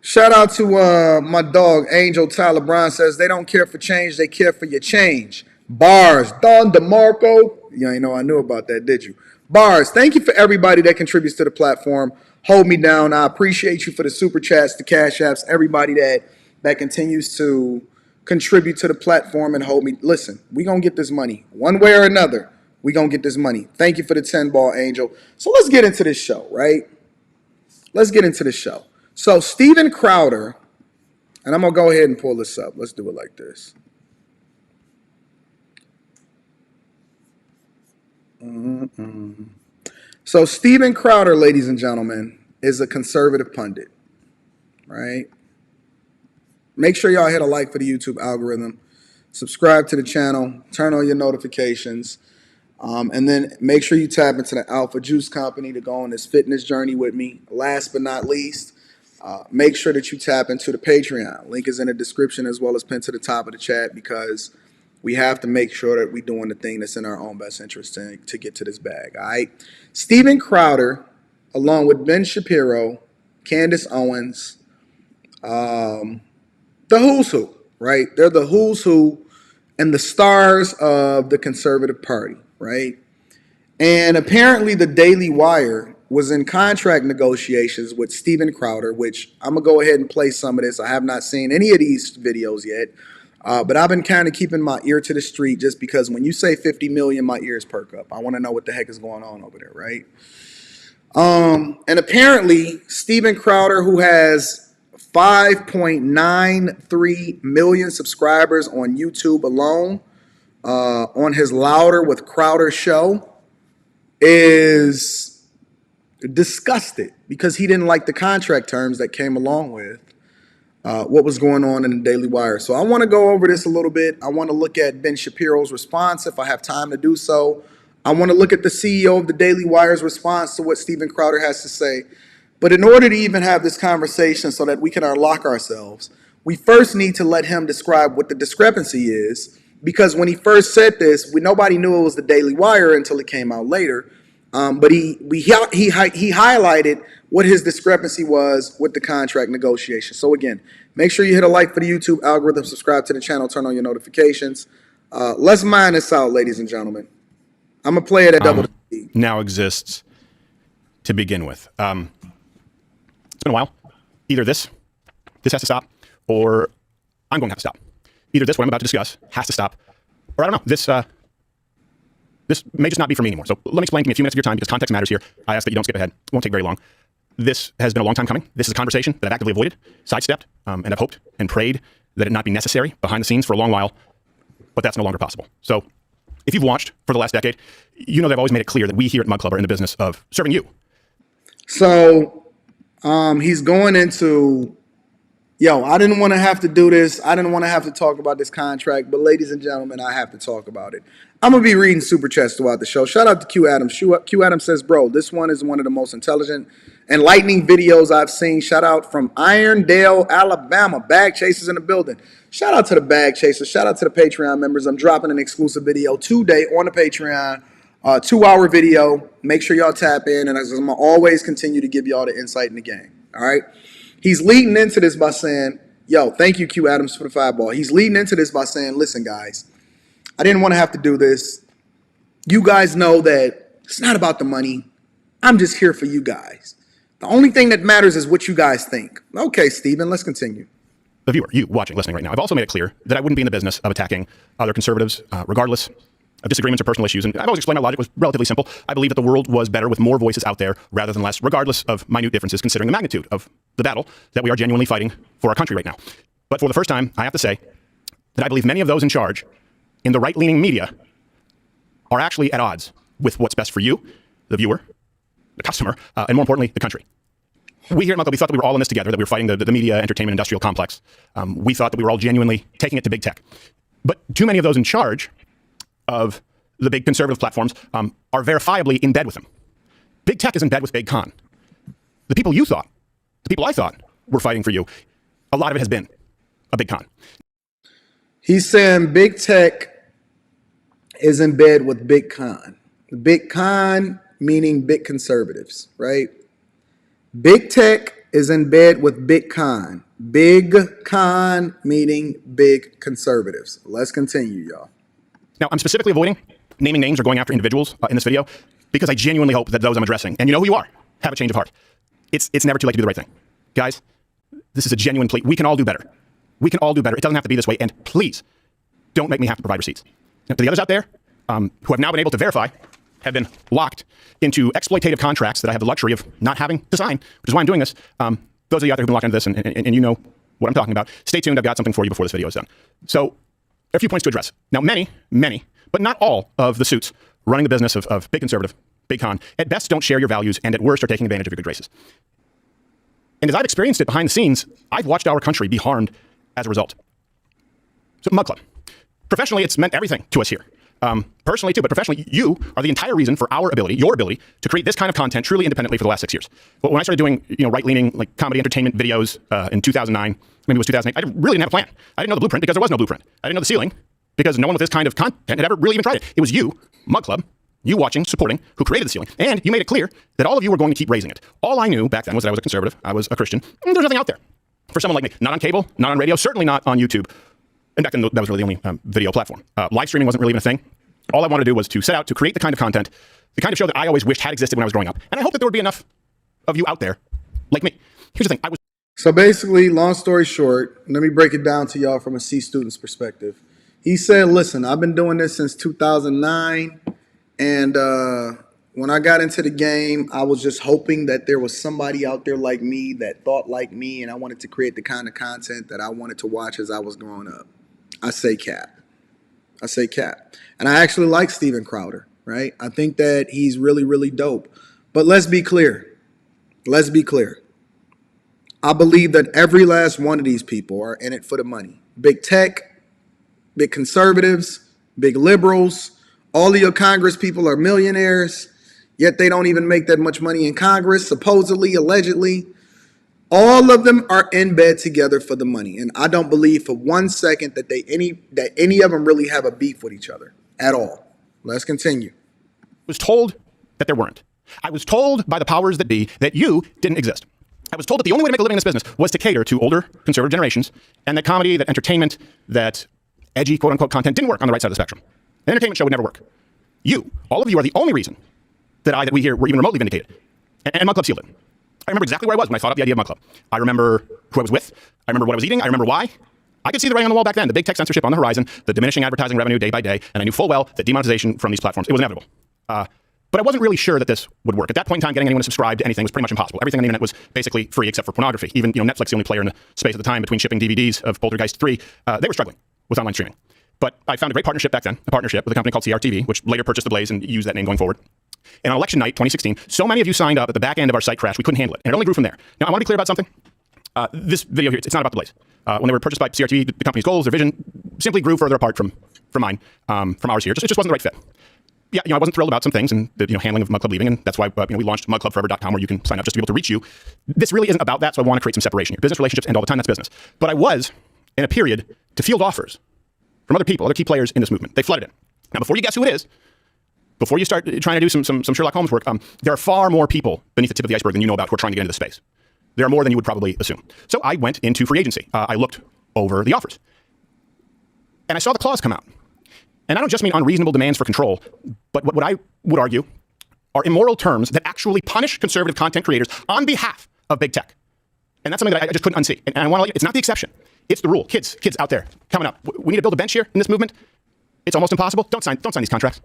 Shout out to my dog, Angel Tyler Brown says, they don't care for change, they care for your change. Bars, Don DeMarco. You ain't know I knew about that, did you? Bars, thank you for everybody that contributes to the platform. Hold me down. I appreciate you for the super chats, the cash apps, everybody that continues to contribute to the platform and hold me. Listen, we going to get this money. One way or another, we going to get this money. Thank you for the 10 ball, Angel. So let's get into this show, right? Let's get into the show. So Steven Crowder, and I'm going to go ahead and pull this up. Let's do it like this. So Steven Crowder, ladies and gentlemen, is a conservative pundit, right? Make sure y'all hit a like for the YouTube algorithm. Subscribe to the channel. Turn on your notifications. And then make sure you tap into the Alpha Juice Company to go on this fitness journey with me. Last but not least, make sure that you tap into the Patreon. Link is in the description as well as pinned to the top of the chat, because we have to make sure that we're doing the thing that's in our own best interest to get to this bag, all right? Steven Crowder, along with Ben Shapiro, Candace Owens, the who's who, right? They're the who's who and the stars of the conservative party, right? And apparently the Daily Wire was in contract negotiations with Steven Crowder, which I'm going to go ahead and play some of this. I have not seen any of these videos yet, but I've been kind of keeping my ear to the street, just because when you say 50 million, my ears perk up. I want to know what the heck is going on over there, right? And apparently Steven Crowder, who has 5.93 million subscribers on YouTube alone, on his Louder with Crowder show, is disgusted because he didn't like the contract terms that came along with what was going on in the Daily Wire. So I want to go over this a little bit. I want to look at Ben Shapiro's response if I have time to do so. I want to look at the CEO of the Daily Wire's response to what Steven Crowder has to say. But in order to even have this conversation so that we can unlock ourselves, we first need to let him describe what the discrepancy is, because when he first said this, nobody knew it was the Daily Wire until it came out later. But he highlighted what his discrepancy was with the contract negotiation. So again, make sure you hit a like for the YouTube algorithm, subscribe to the channel, turn on your notifications. Let's mine this out, ladies and gentlemen. I'm going to play it at double the speed.
Now exists to begin with. It's been a while. Either this has to stop, or I'm going to have to stop. Either this, what I'm about to discuss, has to stop, or I don't know, this may just not be for me anymore. So let me explain to me a few minutes of your time, because context matters here. I ask that you don't skip ahead. It won't take very long. This has been a long time coming. This is a conversation that I've actively avoided, sidestepped, and I've hoped and prayed that it not be necessary behind the scenes for a long while, but that's no longer possible. So if you've watched for the last decade, you know that I've always made it clear that we here at Mug Club are in the business of serving you.
So he's going into, I didn't want to have to do this. I didn't want to have to talk about this contract, but ladies and gentlemen, I have to talk about it. I'm going to be reading super chats throughout the show. Shout out to Q Adams. Q Adams says, bro, this one is one of the most intelligent, enlightening videos I've seen. Shout out from Irondale, Alabama. Bag Chasers in the building. Shout out to the Bag Chasers. Shout out to the Patreon members. I'm dropping an exclusive video today on the Patreon. 2-hour video. Make sure y'all tap in, and I'm going to always continue to give y'all the insight in the game. All right? He's leading into this by saying, thank you, Q Adams, for the 5-ball. He's leading into this by saying, listen, guys, I didn't want to have to do this. You guys know that it's not about the money. I'm just here for you guys. The only thing that matters is what you guys think. Okay, Steven, let's continue.
The viewer, you watching, listening right now, I've also made it clear that I wouldn't be in the business of attacking other conservatives, regardless of disagreements or personal issues. And I've always explained my logic was relatively simple. I believe that the world was better with more voices out there rather than less, regardless of minute differences, considering the magnitude of the battle that we are genuinely fighting for our country right now. But for the first time, I have to say that I believe many of those in charge in the right-leaning media are actually at odds with what's best for you, the viewer, the customer, and more importantly, the country. We here at Muckle, we thought that we were all in this together, that we were fighting the media, entertainment, industrial complex. We thought that we were all genuinely taking it to big tech. But too many of those in charge of the big conservative platforms are verifiably in bed with them. Big tech is in bed with big con. The people I thought were fighting for you, a lot of it has been a big con.
He's saying big tech is in bed with big con. Big con meaning big conservatives, right? Big tech is in bed with big con. Big con meaning big conservatives. Let's continue, y'all.
Now, I'm specifically avoiding naming names or going after individuals in this video because I genuinely hope that those I'm addressing, and you know who you are, have a change of heart. It's never too late to do the right thing. Guys, this is a genuine plea. We can all do better. We can all do better. It doesn't have to be this way. And please, don't make me have to provide receipts. Now, the others out there who have now been able to verify have been locked into exploitative contracts that I have the luxury of not having to sign, which is why I'm doing this. Those of you out there who've been locked into this and you know what I'm talking about, stay tuned. I've got something for you before this video is done. So there are a few points to address. Now, many, but not all of the suits running the business of big conservative, big con, at best don't share your values and at worst are taking advantage of your good graces. And as I've experienced it behind the scenes, I've watched our country be harmed as a result. So Mug Club. Professionally, it's meant everything to us here. Personally too, but professionally, you are the entire reason for your ability to create this kind of content truly independently for the last 6 years. But when I started doing, right-leaning, like comedy entertainment videos in 2009, maybe it was 2008, I really didn't have a plan. I didn't know the blueprint because there was no blueprint. I didn't know the ceiling because no one with this kind of content had ever really even tried it. It was you, Mug Club, you watching, supporting, who created the ceiling. And you made it clear that all of you were going to keep raising it. All I knew back then was that I was a conservative, I was a Christian, and there's nothing out there for someone like me. Not on cable, not on radio, certainly not on YouTube. And back then, that was really the only video platform. Live streaming wasn't really even a thing. All I wanted to do was to set out to create the kind of content, the kind of show that I always wished had existed when I was growing up. And I hope that there would be enough of you out there like me. Here's the thing.
So basically, long story short, let me break it down to y'all from a C student's perspective. He said, listen, I've been doing this since 2009. And when I got into the game, I was just hoping that there was somebody out there like me that thought like me. And I wanted to create the kind of content that I wanted to watch as I was growing up. I say cap. And I actually like Steven Crowder, right? I think that he's really, really dope. But let's be clear. I believe that every last one of these people are in it for the money. Big tech, big conservatives, big liberals. All of your Congress people are millionaires, yet they don't even make that much money in Congress, supposedly, allegedly. All of them are in bed together for the money. And I don't believe for 1 second that any of them really have a beef with each other at all. Let's continue.
I was told that there weren't. I was told by the powers that be that you didn't exist. I was told that the only way to make a living in this business was to cater to older conservative generations, and that comedy, that entertainment, that edgy quote-unquote content didn't work on the right side of the spectrum. An entertainment show would never work. All of you are the only reason that we here were even remotely vindicated. And Mug Club sealed it. I remember exactly where I was when I thought up the idea of Mug Club. I remember who I was with. I remember what I was eating. I remember why. I could see the writing on the wall back then, the big tech censorship on the horizon, the diminishing advertising revenue day by day, and I knew full well that demonetization from these platforms, it was inevitable. But I wasn't really sure that this would work. At that point in time, getting anyone to subscribe to anything was pretty much impossible. Everything on the internet was basically free except for pornography. Even Netflix, the only player in the space at the time, between shipping DVDs of Poltergeist 3, they were struggling with online streaming. But I found a great partnership back then, a partnership with a company called CRTV, which later purchased The Blaze and used that name going forward. And on election night, 2016, so many of you signed up at the back end of our site crashed, we couldn't handle it. And it only grew from there. Now, I want to be clear about something. This video here, it's not about The Blaze. When they were purchased by CRTV, the company's goals, their vision, simply grew further apart from mine, from ours here. It just wasn't the right fit. Yeah, I wasn't thrilled about some things and the handling of Mug Club leaving, and that's why we launched mugclubforever.com, where you can sign up just to be able to reach you. This really isn't about that, so I want to create some separation here. Business relationships end all the time, that's business. But I was in a period to field offers from other people, other key players in this movement. They flooded in. Now, before you guess who it is, before you start trying to do some Sherlock Holmes work, there are far more people beneath the tip of the iceberg than you know about who are trying to get into the space. There are more than you would probably assume. So I went into free agency. I looked over the offers. And I saw the clause come out. And I don't just mean unreasonable demands for control, but what I would argue are immoral terms that actually punish conservative content creators on behalf of big tech. And that's something that I just couldn't unsee. And I want to, it's not the exception. It's the rule. Kids out there coming up. We need to build a bench here in this movement. It's almost impossible. Don't sign these contracts.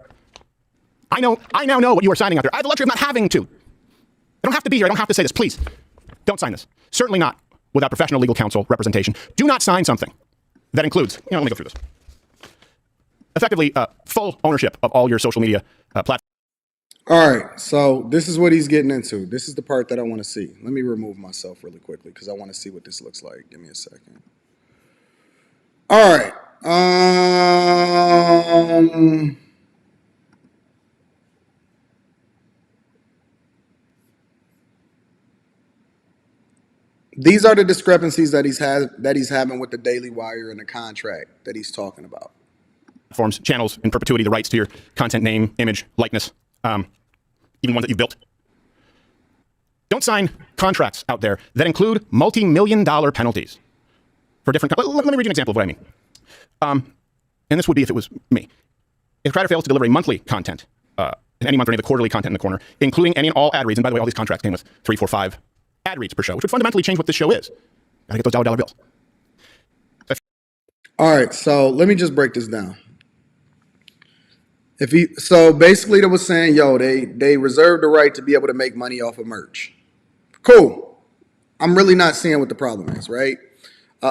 I now know what you are signing out there. I have the luxury of not having to. I don't have to be here. I don't have to say this. Please, don't sign this. Certainly not without professional legal counsel representation. Do not sign something that includes, let me go through this. Effectively, full ownership of all your social media platforms.
All right, so this is what he's getting into. This is the part that I want to see. Let me remove myself really quickly because I want to see what this looks like. Give me a second. All right. These are the discrepancies that he's having with the Daily Wire and the contract that he's talking about.
Platforms, channels, in perpetuity, the rights to your content, name, image, likeness, even ones that you've built. Don't sign contracts out there that include multi-million-dollar penalties for different. Let me read you an example of what I mean. And this would be if it was me. If Crowder fails to deliver a monthly content, any month or any of the quarterly content in the corner, including any and all ad reads, and by the way, all these contracts came with 3, 4, 5 ad reads per show, which would fundamentally change what this show is. Gotta get those dollar bills.
All right, so let me just break this down. So basically, they was saying, yo, they reserve the right to be able to make money off of merch. Cool. I'm really not seeing what the problem is, right?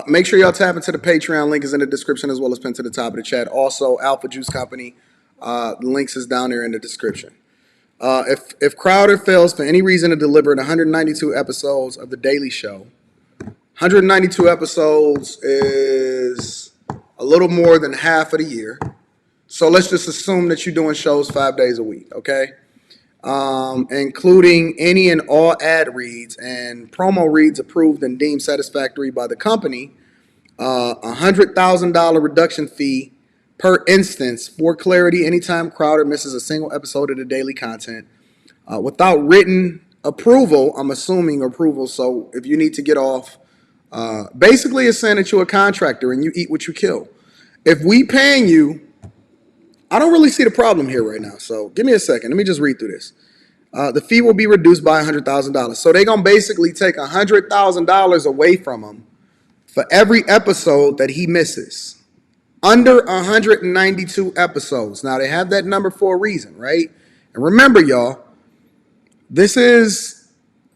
Make sure y'all tap into the Patreon. Link is in the description as well as pinned to the top of the chat. Also, Alpha Juice Company. The links is down there in the description. If Crowder fails for any reason to deliver the 192 episodes of The Daily Show, 192 episodes is a little more than half of the year. So let's just assume that you're doing shows 5 days a week, okay? Including any and all ad reads and promo reads approved and deemed satisfactory by the company, $100,000 reduction fee per instance. For clarity, anytime Crowder misses a single episode of the daily content without written approval, I'm assuming approval, so if you need to get off, basically it's saying that you're a contractor and you eat what you kill. If we paying you, I don't really see the problem here right now. So give me a second. Let me just read through this. The fee will be reduced by $100,000. So they're going to basically take $100,000 away from him for every episode that he misses. Under 192 episodes. Now, they have that number for a reason, right? And remember, y'all, this is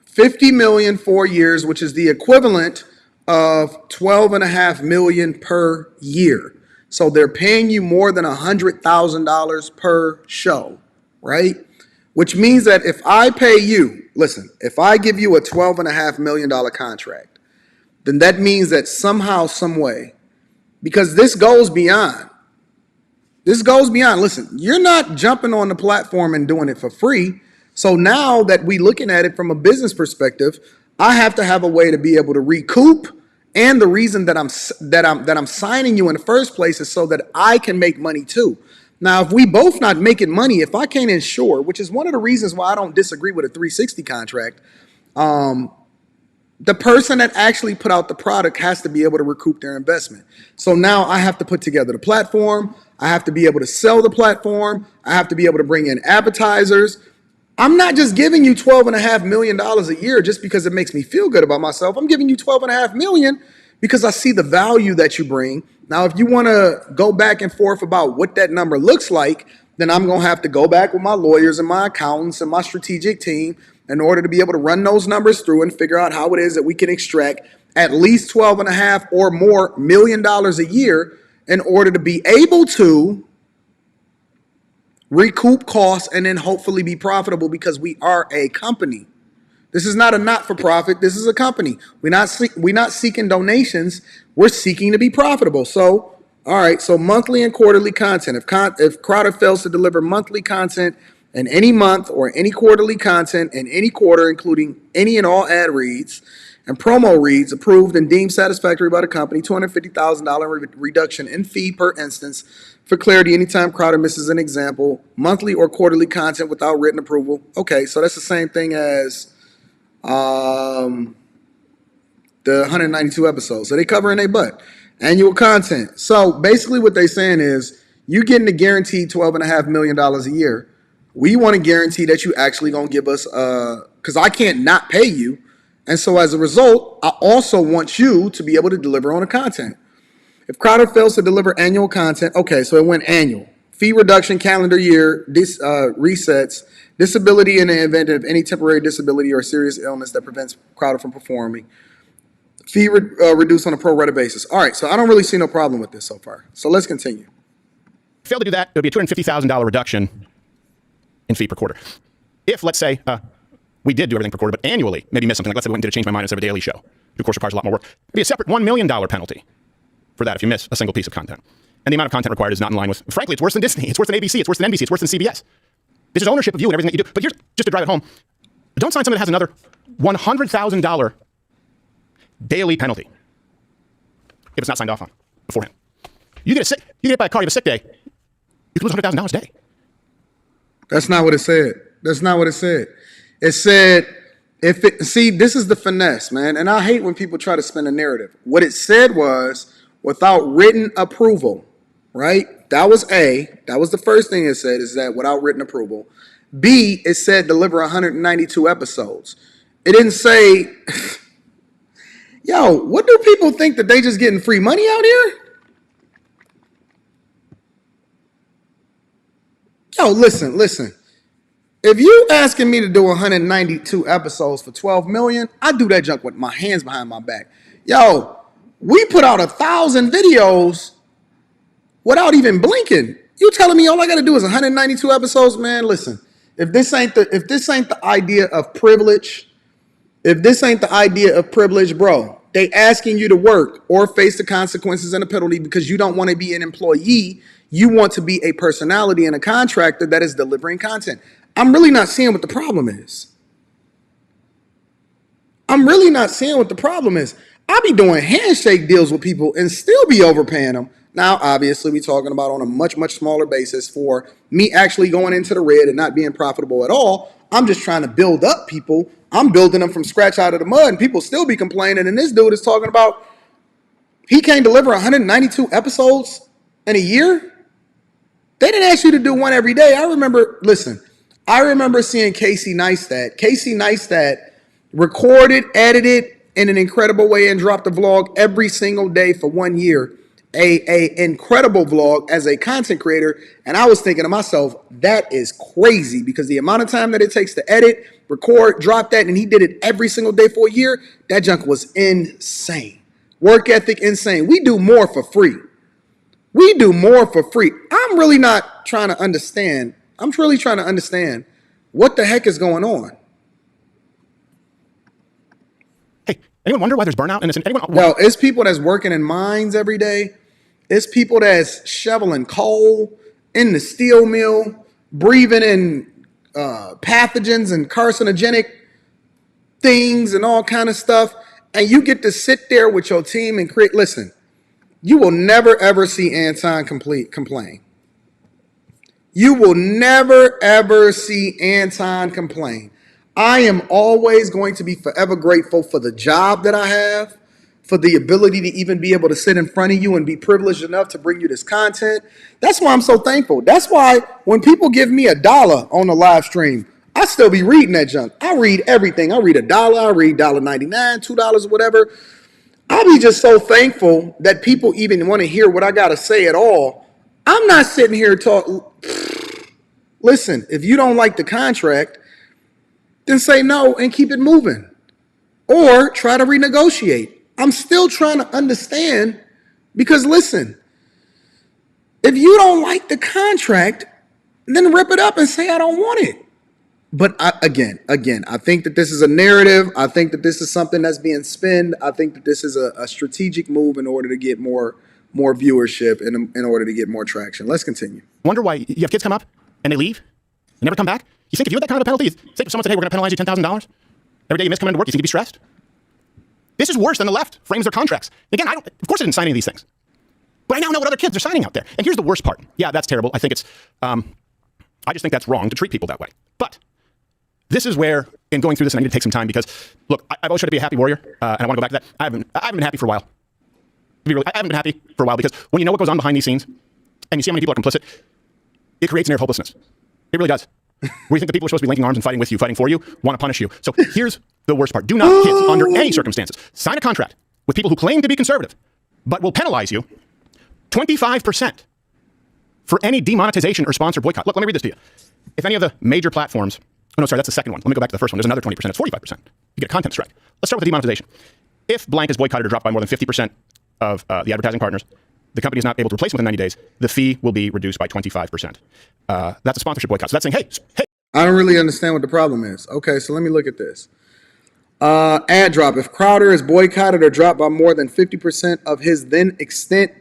$50 million 4 years, which is the equivalent of $12.5 million per year. So they're paying you more than $100,000 per show, right? Which means that if I pay you, listen, if I give you a $12.5 million contract, then that means that somehow, some way, because this goes beyond. Listen, you're not jumping on the platform and doing it for free. So now that we're looking at it from a business perspective, I have to have a way to be able to recoup. And the reason that I'm signing you in the first place is so that I can make money too. Now, if we both not making money, if I can't insure, which is one of the reasons why I don't disagree with a 360 contract, the person that actually put out the product has to be able to recoup their investment. So now I have to put together the platform. I have to be able to sell the platform. I have to be able to bring in advertisers. I'm not just giving you $12.5 million a year just because it makes me feel good about myself. I'm giving you $12.5 million because I see the value that you bring. Now, if you want to go back and forth about what that number looks like, then I'm going to have to go back with my lawyers and my accountants and my strategic team in order to be able to run those numbers through and figure out how it is that we can extract at least $12.5 or more million a year in order to be able to recoup costs and then hopefully be profitable, because we are a company. This is not a not-for-profit. This is a company. We're not seeking donations. We're seeking to be profitable. So, all right. So monthly and quarterly content. If Crowder fails to deliver monthly content in any month or any quarterly content in any quarter, including any and all ad reads and promo reads approved and deemed satisfactory by the company, $250,000 reduction in fee per instance. For clarity, anytime Crowder misses an example, monthly or quarterly content without written approval. Okay, so that's the same thing as the 192 episodes. So they cover in their butt. Annual content. So basically what they're saying is you're getting a guaranteed $12.5 million a year. We want to guarantee that you actually going to give us, because I can't not pay you. And so as a result, I also want you to be able to deliver on the content. If Crowder fails to deliver annual content, okay, so it went annual. Fee reduction, calendar year, resets, disability in the event of any temporary disability or serious illness that prevents Crowder from performing. Fee reduced on a pro rata basis. All right, so I don't really see no problem with this so far. So let's continue.
Failed to do that, it would be a $250,000 reduction in fee per quarter. if, let's say, we did do everything per quarter, but annually maybe miss something, like let's say we went and did a Change My Mind instead of a daily show, which of course requires a lot more work, it'd be a separate $1 million penalty for that if you miss a single piece of content. And the amount of content required is not in line with, frankly, it's worse than Disney, it's worse than ABC, it's worse than NBC, it's worse than CBS. This is ownership of you and everything that you do. But here's, just to drive it home, don't sign something that has another $100,000 daily penalty if it's not signed off on beforehand. You get hit by a car, you have a sick day, you can lose $100,000 a day.
That's not what it said. That's not what it said. It said, see, this is the finesse, man. And I hate when people try to spin a narrative. What it said was, without written approval, right? That was A. That was the first thing it said, is that without written approval. B, it said deliver 192 episodes. It didn't say, yo, what do people think, that they just getting free money out here? Yo, listen. If you asking me to do 192 episodes for 12 million, I do that junk with my hands behind my back. Yo, we put out 1,000 videos without even blinking. You telling me all I got to do is 192 episodes, man? Listen, if this ain't the idea of privilege, bro, they asking you to work or face the consequences and the penalty because you don't want to be an employee. You want to be a personality and a contractor that is delivering content. I'm really not seeing what the problem is. I be doing handshake deals with people and still be overpaying them. Now, obviously, we're talking about on a much, much smaller basis for me actually going into the red and not being profitable at all. I'm just trying to build up people. I'm building them from scratch out of the mud, and people still be complaining. And this dude is talking about he can't deliver 192 episodes in a year. They didn't ask you to do one every day. I remember seeing Casey Neistat. Casey Neistat recorded, edited in an incredible way, and dropped a vlog every single day for 1 year. A incredible vlog as a content creator. And I was thinking to myself, that is crazy, because the amount of time that it takes to edit, record, drop that, and he did it every single day for a year, that junk was insane. Work ethic, insane. We do more for free. I'm really not trying to understand. I'm really trying to understand what the heck is going on.
Hey, anyone wonder why there's burnout in this?
Well, it's people that's working in mines every day. It's people that's shoveling coal in the steel mill, breathing in pathogens and carcinogenic things and all kind of stuff. And you get to sit there with your team and create. Listen, you will never, ever see Anton complain. You will never, ever see Anton complain. I am always going to be forever grateful for the job that I have, for the ability to even be able to sit in front of you and be privileged enough to bring you this content. That's why I'm so thankful. That's why when people give me $1 on the live stream, I still be reading that junk. I read everything. I read $1, I read $1.99, $2, or whatever. I'll be just so thankful that people even want to hear what I got to say at all. I'm not sitting here talking. Listen, if you don't like the contract, then say no and keep it moving. Or try to renegotiate. I'm still trying to understand, because listen, if you don't like the contract, then rip it up and say I don't want it. But again, I think that this is a narrative. I think that this is something that's being spinned. I think that this is a strategic move in order to get more viewership and in order to get more traction. Let's continue.
Wonder why you have kids come up and they leave and never come back? You think if you had that kind of a penalty, you think if someone said, hey, we're going to penalize you $10,000 every day you miss coming to work, you think you'd be stressed? This is worse than the left frames their contracts. Again, of course I didn't sign any of these things. But I now know what other kids are signing out there. And here's the worst part. Yeah, that's terrible. I think it's, I just think that's wrong to treat people that way. But this is where, in going through this, and I need to take some time because, look, I've always tried to be a happy warrior, and I want to go back to that. I haven't been happy for a while. I haven't been happy for a while because when you know what goes on behind these scenes, and you see how many people are complicit, it creates an air of hopelessness. It really does. Where you think the people who are supposed to be linking arms and fighting with you, fighting for you, want to punish you. So here's the worst part. Do not, kids, under any circumstances, sign a contract with people who claim to be conservative, but will penalize you 25% for any demonetization or sponsor boycott. Look, let me read this to you. If any of the major platforms, oh no, sorry, that's the second one. Let me go back to the first one. There's another 20%, it's 45%. You get a content strike. Let's start with the demonetization. If blank is boycotted or dropped by more than 50% of the advertising partners, the company is not able to replace within 90 days, the fee will be reduced by 25%. That's a sponsorship boycott. So that's saying, hey,
I don't really understand what the problem is. Okay, so let me look at this. Ad drop. If Crowder is boycotted or dropped by more than 50% of his then extent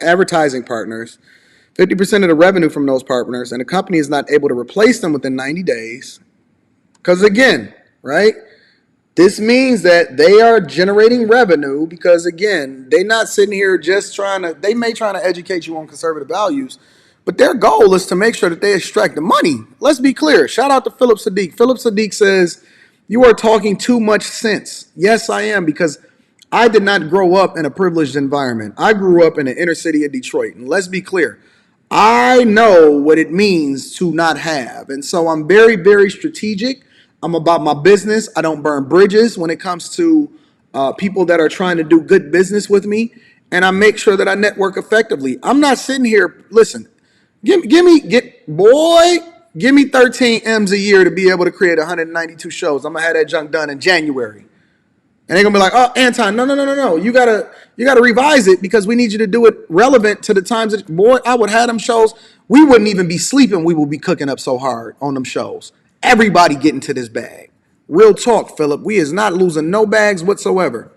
advertising partners, 50% of the revenue from those partners, and the company is not able to replace them within 90 days. Because again, right? This means that they are generating revenue because, again, they're not sitting here just they may try to educate you on conservative values, but their goal is to make sure that they extract the money. Let's be clear. Shout out to Philip Sadiq. Philip Sadiq says, you are talking too much sense. Yes, I am, because I did not grow up in a privileged environment. I grew up in the inner city of Detroit. And let's be clear, I know what it means to not have. And so I'm very, very strategic. I'm about my business. I don't burn bridges when it comes to people that are trying to do good business with me. And I make sure that I network effectively. I'm not sitting here, listen, give me 13 M's a year to be able to create 192 shows. I'm going to have that junk done in January. And they're gonna be like, "Oh, Anton, no. You gotta revise it because we need you to do it relevant to the times that, boy, I would have them shows. We wouldn't even be sleeping. We would be cooking up so hard on them shows. Everybody getting to this bag. Real talk, Philip. We is not losing no bags whatsoever.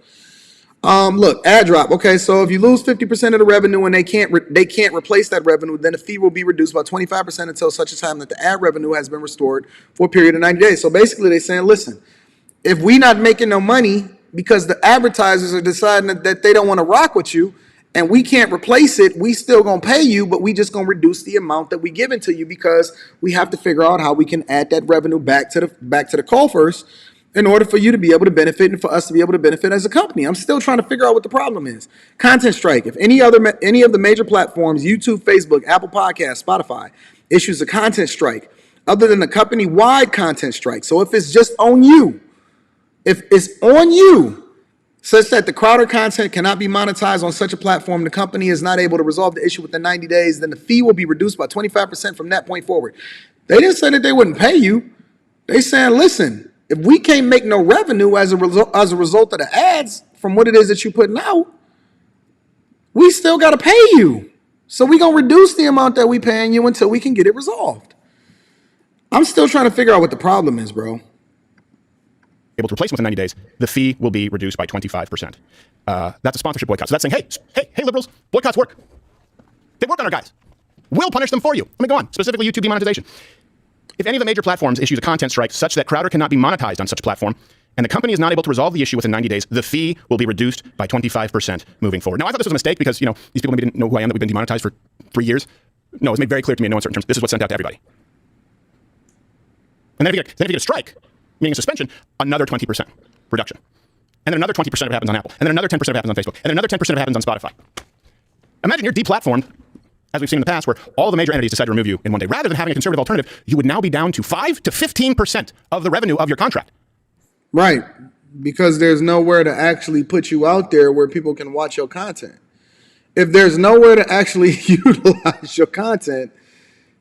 Look, ad drop. Okay, so if you lose 50% of the revenue and they can't replace that revenue, then the fee will be reduced by 25% until such a time that the ad revenue has been restored for a period of 90 days. So basically, they're saying, listen, if we not making no money because the advertisers are deciding that they don't want to rock with you and we can't replace it, we still gonna pay you, but we just gonna reduce the amount that we giving to you because we have to figure out how we can add that revenue back to the coffers in order for you to be able to benefit and for us to be able to benefit as a company. I'm still trying to figure out what the problem is. Content strike. If any of the major platforms, YouTube, Facebook, Apple Podcasts, Spotify, issues a content strike other than the company-wide content strike. So if it's just on you, if it's on you, such that the Crowder content cannot be monetized on such a platform, the company is not able to resolve the issue within 90 days, then the fee will be reduced by 25% from that point forward. They didn't say that they wouldn't pay you. They saying, listen, if we can't make no revenue as a result of the ads from what it is that you're putting out, we still got to pay you. So we're going to reduce the amount that we paying you until we can get it resolved. I'm still trying to figure out what the problem is, bro.
Able to replace them within 90 days, the fee will be reduced by 25%. That's a sponsorship boycott. So that's saying, hey, liberals, boycotts work. They work on our guys. We'll punish them for you. Let me go on. Specifically, YouTube demonetization. If any of the major platforms issues a content strike such that Crowder cannot be monetized on such a platform, and the company is not able to resolve the issue within 90 days, the fee will be reduced by 25% moving forward. Now, I thought this was a mistake because, these people maybe didn't know who I am, that we've been demonetized for 3 years. No, it's made very clear to me in no uncertain terms. This is what's sent out to everybody. And then if you get a strike, meaning a suspension, another 20% reduction. And then another 20% of it happens on Apple. And then another 10% of it happens on Facebook. And then another 10% of it happens on Spotify. Imagine you're deplatformed, as we've seen in the past, where all the major entities decide to remove you in one day. Rather than having a conservative alternative, you would now be down to 5 to 15% of the revenue of your contract.
Right, because there's nowhere to actually put you out there where people can watch your content. If there's nowhere to actually utilize your content,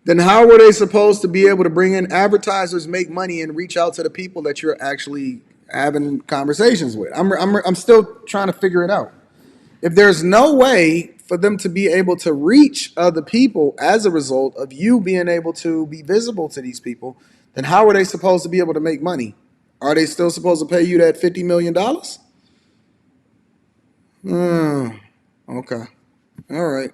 then how were they supposed to be able to bring in advertisers, make money, and reach out to the people that you're actually having conversations with? I'm still trying to figure it out. If there's no way for them to be able to reach other people as a result of you being able to be visible to these people, then how are they supposed to be able to make money? Are they still supposed to pay you that $50 million? Okay. All right.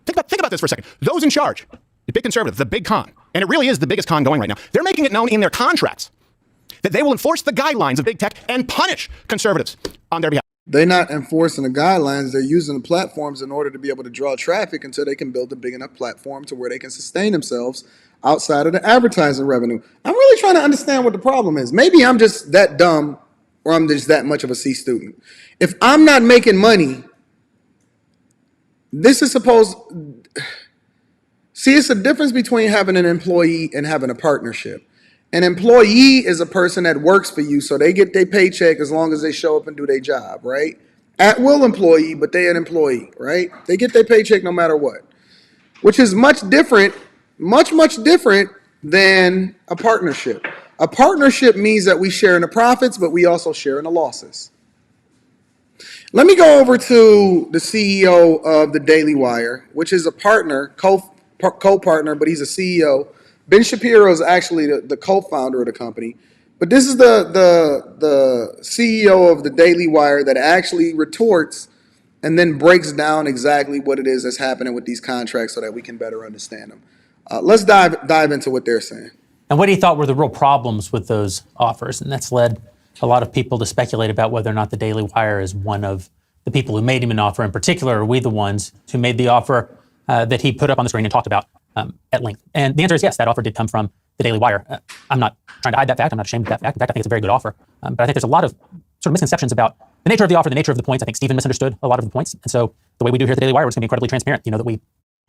Think about this for a second. Those in charge, the big conservative, the big con, and it really is the biggest con going right now, they're making it known in their contracts that they will enforce the guidelines of big tech and punish conservatives on their behalf.
They're not enforcing the guidelines. They're using the platforms in order to be able to draw traffic until they can build a big enough platform to where they can sustain themselves outside of the advertising revenue. I'm really trying to understand what the problem is. Maybe I'm just that dumb or I'm just that much of a C student. If I'm not making money, this is supposed... See, it's a difference between having an employee and having a partnership. An employee is a person that works for you, so they get their paycheck as long as they show up and do their job, right? At will employee, but they're an employee, right? They get their paycheck no matter what, which is much different than a partnership. A partnership means that we share in the profits, but we also share in the losses. Let me go over to the CEO of the Daily Wire, which is a partner, co-partner, but he's a CEO. Ben Shapiro is actually the co-founder of the company. But this is the CEO of the Daily Wire that actually retorts and then breaks down exactly what it is that's happening with these contracts so that we can better understand them. Let's dive into what they're saying.
And what he thought were the real problems with those offers. And that's led a lot of people to speculate about whether or not the Daily Wire is one of the people who made him an offer. In particular, are we the ones who made the offer that he put up on the screen and talked about at length? And the answer is yes, that offer did come from the Daily Wire. I'm not trying to hide that fact. I'm not ashamed of that fact. In fact, I think it's a very good offer. But I think there's a lot of sort of misconceptions about the nature of the offer, the nature of the points. I think Stephen misunderstood a lot of the points. And so the way we do here at the Daily Wire is going to be incredibly transparent. You know, that we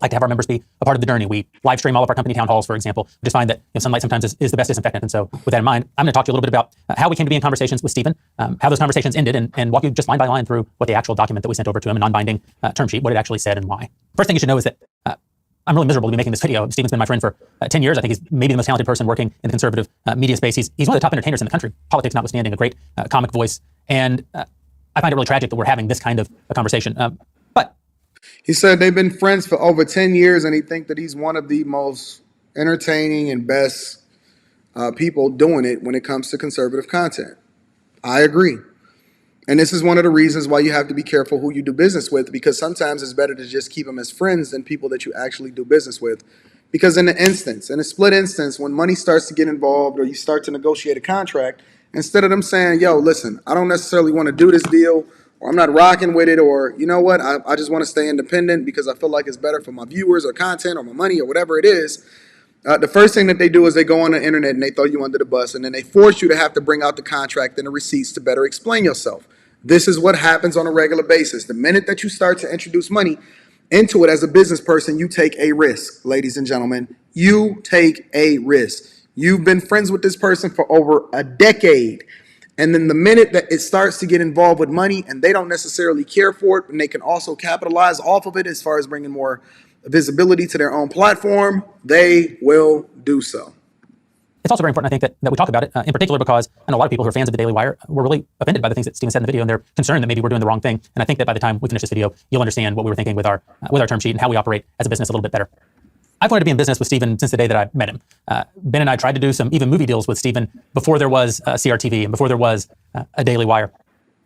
like to have our members be a part of the journey. We live stream all of our company town halls, for example. We just find that sunlight sometimes is the best disinfectant. And so with that in mind, I'm going to talk to you a little bit about how we came to be in conversations with Stephen, how those conversations ended, and walk you just line by line through what the actual document that we sent over to him, a non-binding term sheet, what it actually said and why. First thing you should know is that I'm really miserable to be making this video. Stephen's been my friend for 10 years. I think he's maybe the most talented person working in the conservative media space. He's one of the top entertainers in the country, politics notwithstanding, a great comic voice. And I find it really tragic that we're having this kind of a conversation. But
he said they've been friends for over 10 years, and he thinks that he's one of the most entertaining and best people doing it when it comes to conservative content. I agree. And this is one of the reasons why you have to be careful who you do business with, because sometimes it's better to just keep them as friends than people that you actually do business with. Because in a split instance, when money starts to get involved or you start to negotiate a contract, instead of them saying, yo, listen, I don't necessarily want to do this deal, or I'm not rocking with it, or you know what, I just want to stay independent because I feel like it's better for my viewers or content or my money or whatever it is. The first thing that they do is they go on the internet and they throw you under the bus, and then they force you to have to bring out the contract and the receipts to better explain yourself. This is what happens on a regular basis. The minute that you start to introduce money into it as a business person, you take a risk, ladies and gentlemen. You take a risk. You've been friends with this person for over a decade. And then the minute that it starts to get involved with money and they don't necessarily care for it, and they can also capitalize off of it as far as bringing more visibility to their own platform, they will do so.
it's also very important, I think, that we talk about it, in particular because I know a lot of people who are fans of the Daily Wire were really offended by the things that Stephen said in the video, and they're concerned that maybe we're doing the wrong thing. And I think that by the time we finish this video, you'll understand what we were thinking with our term sheet and how we operate as a business a little bit better. I've wanted to be in business with Stephen since the day that I met him. Ben and I tried to do some even movie deals with Stephen before there was CRTV and before there was a Daily Wire.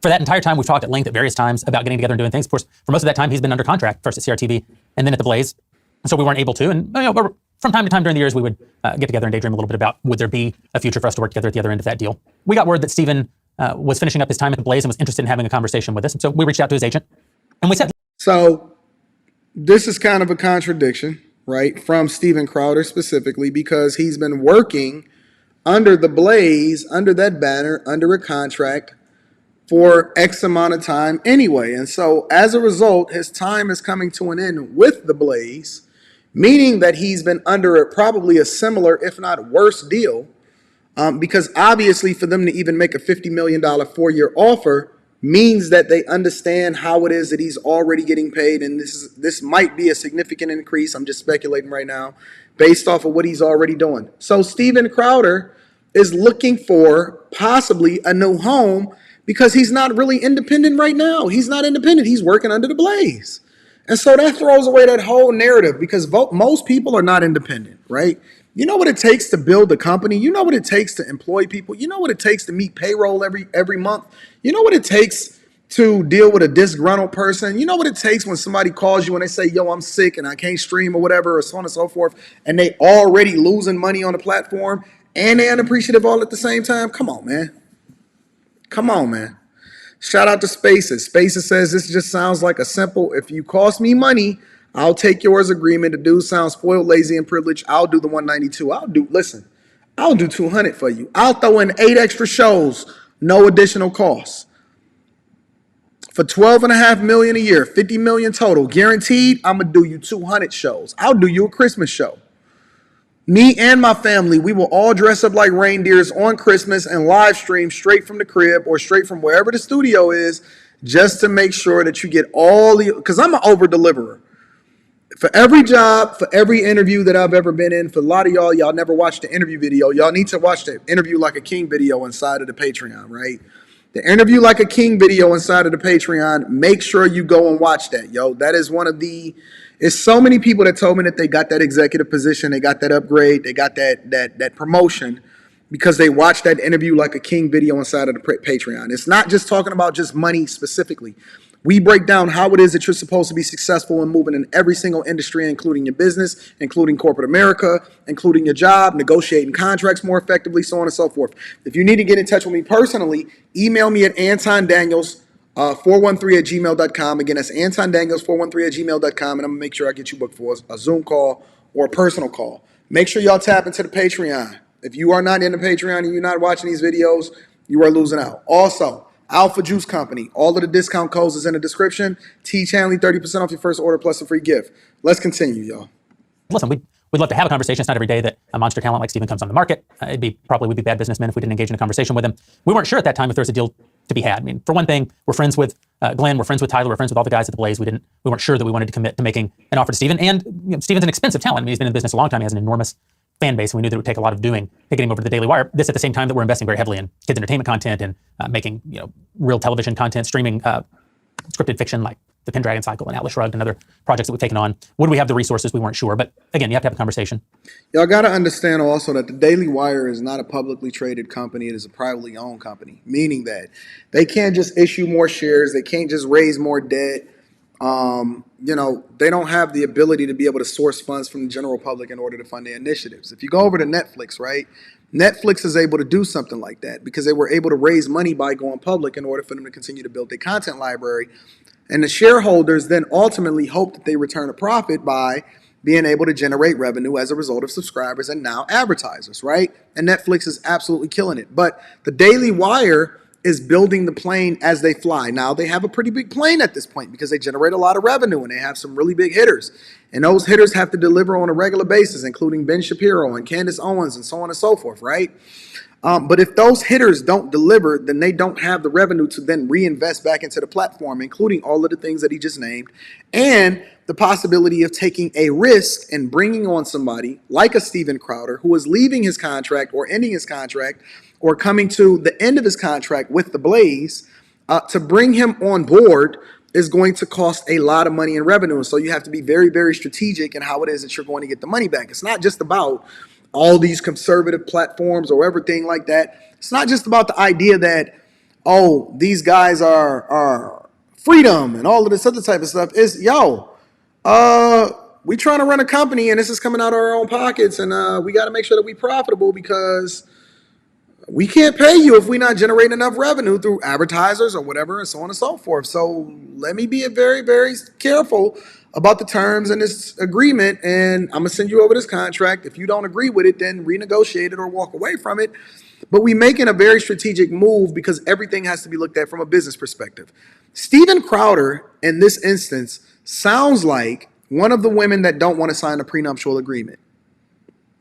For that entire time, we've talked at length at various times about getting together and doing things. Of course, for most of that time, he's been under contract, first at CRTV and then at the Blaze. So we weren't able to. And from time to time during the years, we would get together and daydream a little bit about would there be a future for us to work together at the other end of that deal. We got word that Stephen was finishing up his time at the Blaze and was interested in having a conversation with us. And so we reached out to his agent and we said.
So this is kind of a contradiction, right, from Steven Crowder specifically, because he's been working under the Blaze, under that banner, under a contract for X amount of time anyway. And so as a result, his time is coming to an end with the Blaze, meaning that he's been under probably a similar, if not worse deal, because obviously for them to even make a $50 million 4-year offer means that they understand how it is that he's already getting paid. And this might be a significant increase. I'm just speculating right now based off of what he's already doing. So Steven Crowder is looking for possibly a new home because he's not really independent right now. He's not independent. He's working under the Blaze. And so that throws away that whole narrative because most people are not independent, right? You know what it takes to build a company. You know what it takes to employ people. You know what it takes to meet payroll every month. You know what it takes to deal with a disgruntled person. You know what it takes when somebody calls you and they say, yo, I'm sick and I can't stream or whatever, or so on and so forth, and they already losing money on the platform and they unappreciative all at the same time. Come on, man. Come on, man. Shout out to Spaces. Spaces says this just sounds like a simple, if you cost me money, I'll take yours agreement. The dude sounds spoiled, lazy, and privileged. I'll do the 192. I'll do 200 for you. I'll throw in 8 extra shows, no additional costs. For $12.5 million a year, $50 million total, guaranteed, I'm going to do you 200 shows. I'll do you a Christmas show. Me and my family, we will all dress up like reindeers on Christmas and live stream straight from the crib or straight from wherever the studio is, just to make sure that you get all the, because I'm an over deliverer. For every job, for every interview that I've ever been in, for a lot of y'all never watched the interview video. Y'all need to watch the Interview Like a King video inside of the Patreon, right? The Interview Like a King video inside of the Patreon, make sure you go and watch that, yo. That is one of the, it's so many people that told me that they got that executive position, they got that upgrade, they got that promotion because they watched that Interview Like a King video inside of the Patreon. It's not just talking about just money specifically. We break down how it is that you're supposed to be successful and moving in every single industry, including your business, including corporate America, including your job, negotiating contracts more effectively, so on and so forth. If you need to get in touch with me personally, email me at Anton Daniels 413 @gmail.com. Again, that's Anton Daniels 413 @gmail.com, and I'm going to make sure I get you booked for a Zoom call or a personal call. Make sure y'all tap into the Patreon. If you are not in the Patreon and you're not watching these videos, you are losing out. Also, Alpha Juice Company. All of the discount codes is in the description. T-Chanley, 30% off your first order plus a free gift. Let's continue, y'all.
Listen, we'd love to have a conversation. It's not every day that a monster talent like Steven comes on the market. We'd be bad businessmen if we didn't engage in a conversation with him. We weren't sure at that time if there was a deal to be had. I mean, for one thing, we're friends with Glenn, we're friends with Tyler, we're friends with all the guys at the Blaze. We weren't sure that we wanted to commit to making an offer to Steven. And Steven's an expensive talent. I mean, he's been in the business a long time. He has an enormous fan base, and we knew that it would take a lot of doing to get him over to the Daily Wire. This at the same time that we're investing very heavily in kids entertainment content and making real television content, streaming scripted fiction like the Pendragon Cycle and Atlas Shrugged and other projects that we've taken on. Would we have the resources? We weren't sure. But again, you have to have a conversation.
Y'all got to understand also that the Daily Wire is not a publicly traded company. It is a privately owned company, meaning that they can't just issue more shares. They can't just raise more debt. They don't have the ability to be able to source funds from the general public in order to fund their initiatives. If you go over to Netflix, right, Netflix is able to do something like that because they were able to raise money by going public in order for them to continue to build their content library. And the shareholders then ultimately hope that they return a profit by being able to generate revenue as a result of subscribers and now advertisers, right? And Netflix is absolutely killing it. But the Daily Wire is building the plane as they fly. Now, they have a pretty big plane at this point because they generate a lot of revenue and they have some really big hitters. And those hitters have to deliver on a regular basis, including Ben Shapiro and Candace Owens and so on and so forth, right? But if those hitters don't deliver, then they don't have the revenue to then reinvest back into the platform, including all of the things that he just named, and the possibility of taking a risk and bringing on somebody like a Steven Crowder who is leaving his contract or ending his contract or coming to the end of his contract with the Blaze, to bring him on board is going to cost a lot of money in revenue. And so you have to be very, very strategic in how it is that you're going to get the money back. It's not just about all these conservative platforms or everything like that. It's not just about the idea that, oh, these guys are freedom and all of this other type of stuff. It's, we trying to run a company and this is coming out of our own pockets, and we got to make sure that we profitable because we can't pay you if we're not generating enough revenue through advertisers or whatever and so on and so forth. So let me be very, very careful about the terms in this agreement, and I'm going to send you over this contract. If you don't agree with it, then renegotiate it or walk away from it. But we're making a very strategic move because everything has to be looked at from a business perspective. Steven Crowder, in this instance, sounds like one of the women that don't want to sign a prenuptial agreement.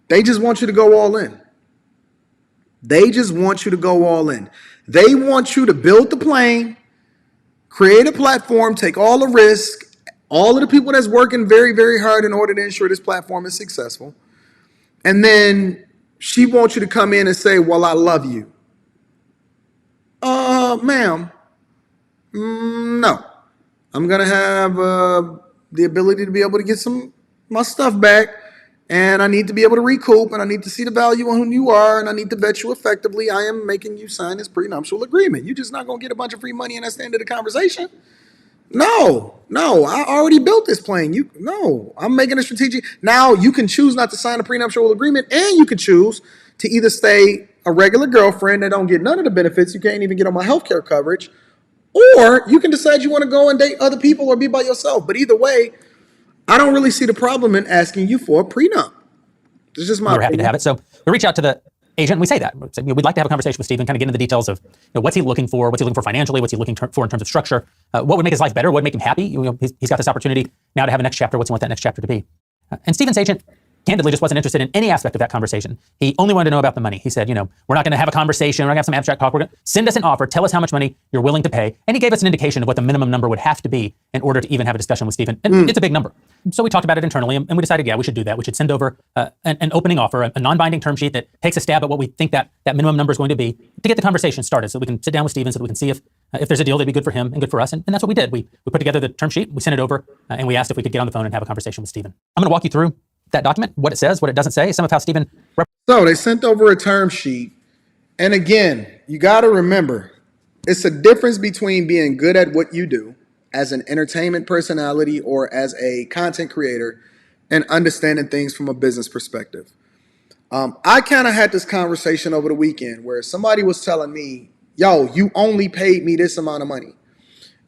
They just want you to go all in. They just want you to go all in. They want you to build the plane, create a platform, take all the risk, all of the people that's working very, very hard in order to ensure this platform is successful. And then she wants you to come in and say, well, I love you. Ma'am, no. I'm going to have the ability to be able to get my stuff back. And I need to be able to recoup, and I need to see the value on who you are, and I need to vet you effectively. I am making you sign this prenuptial agreement. You're just not going to get a bunch of free money and that's the end of the conversation. No, I already built this plane. I'm making a strategic. Now you can choose not to sign a prenuptial agreement, and you can choose to either stay a regular girlfriend that don't get none of the benefits. You can't even get on my healthcare coverage, or you can decide you want to go and date other people or be by yourself. But either way, I don't really see the problem in asking you for a prenup. It's just my opinion.
We're happy to have it. So we reach out to the agent and we say that. We'd like to have a conversation with Steven, kind of get into the details of what's he looking for, financially, what's he looking for in terms of structure, what would make his life better, what would make him happy. He's got this opportunity now to have a next chapter. What's he want that next chapter to be? And Steven's agent candidly just wasn't interested in any aspect of that conversation. He only wanted to know about the money. He said, we're not going to have a conversation. We're not going to have some abstract talk. We're going to send us an offer. Tell us how much money you're willing to pay. And he gave us an indication of what the minimum number would have to be in order to even have a discussion with Stephen. And it's a big number. So we talked about it internally, and we decided, we should do that. We should send over an opening offer, a non-binding term sheet that takes a stab at what we think that minimum number is going to be to get the conversation started, so we can sit down with Stephen, so that we can see if there's a deal that'd be good for him and good for us. And that's what we did. We put together the term sheet, we sent it over, and we asked if we could get on the phone and have a conversation with Stephen. I'm going to walk you through that document, what it says, what it doesn't say, some of how Stephen.
So they sent over a term sheet. And again, you got to remember, it's a difference between being good at what you do as an entertainment personality or as a content creator and understanding things from a business perspective. I kind of had this conversation over the weekend where somebody was telling me, yo, you only paid me this amount of money.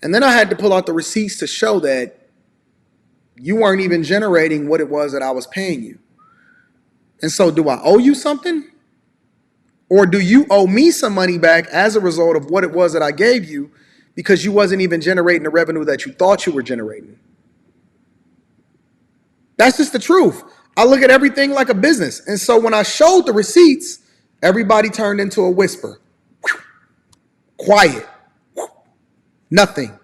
And then I had to pull out the receipts to show that you weren't even generating what it was that I was paying you. And so do I owe you something? Or do you owe me some money back as a result of what it was that I gave you because you wasn't even generating the revenue that you thought you were generating? That's just the truth. I look at everything like a business. And so when I showed the receipts, everybody turned into a whisper. Quiet. Nothing.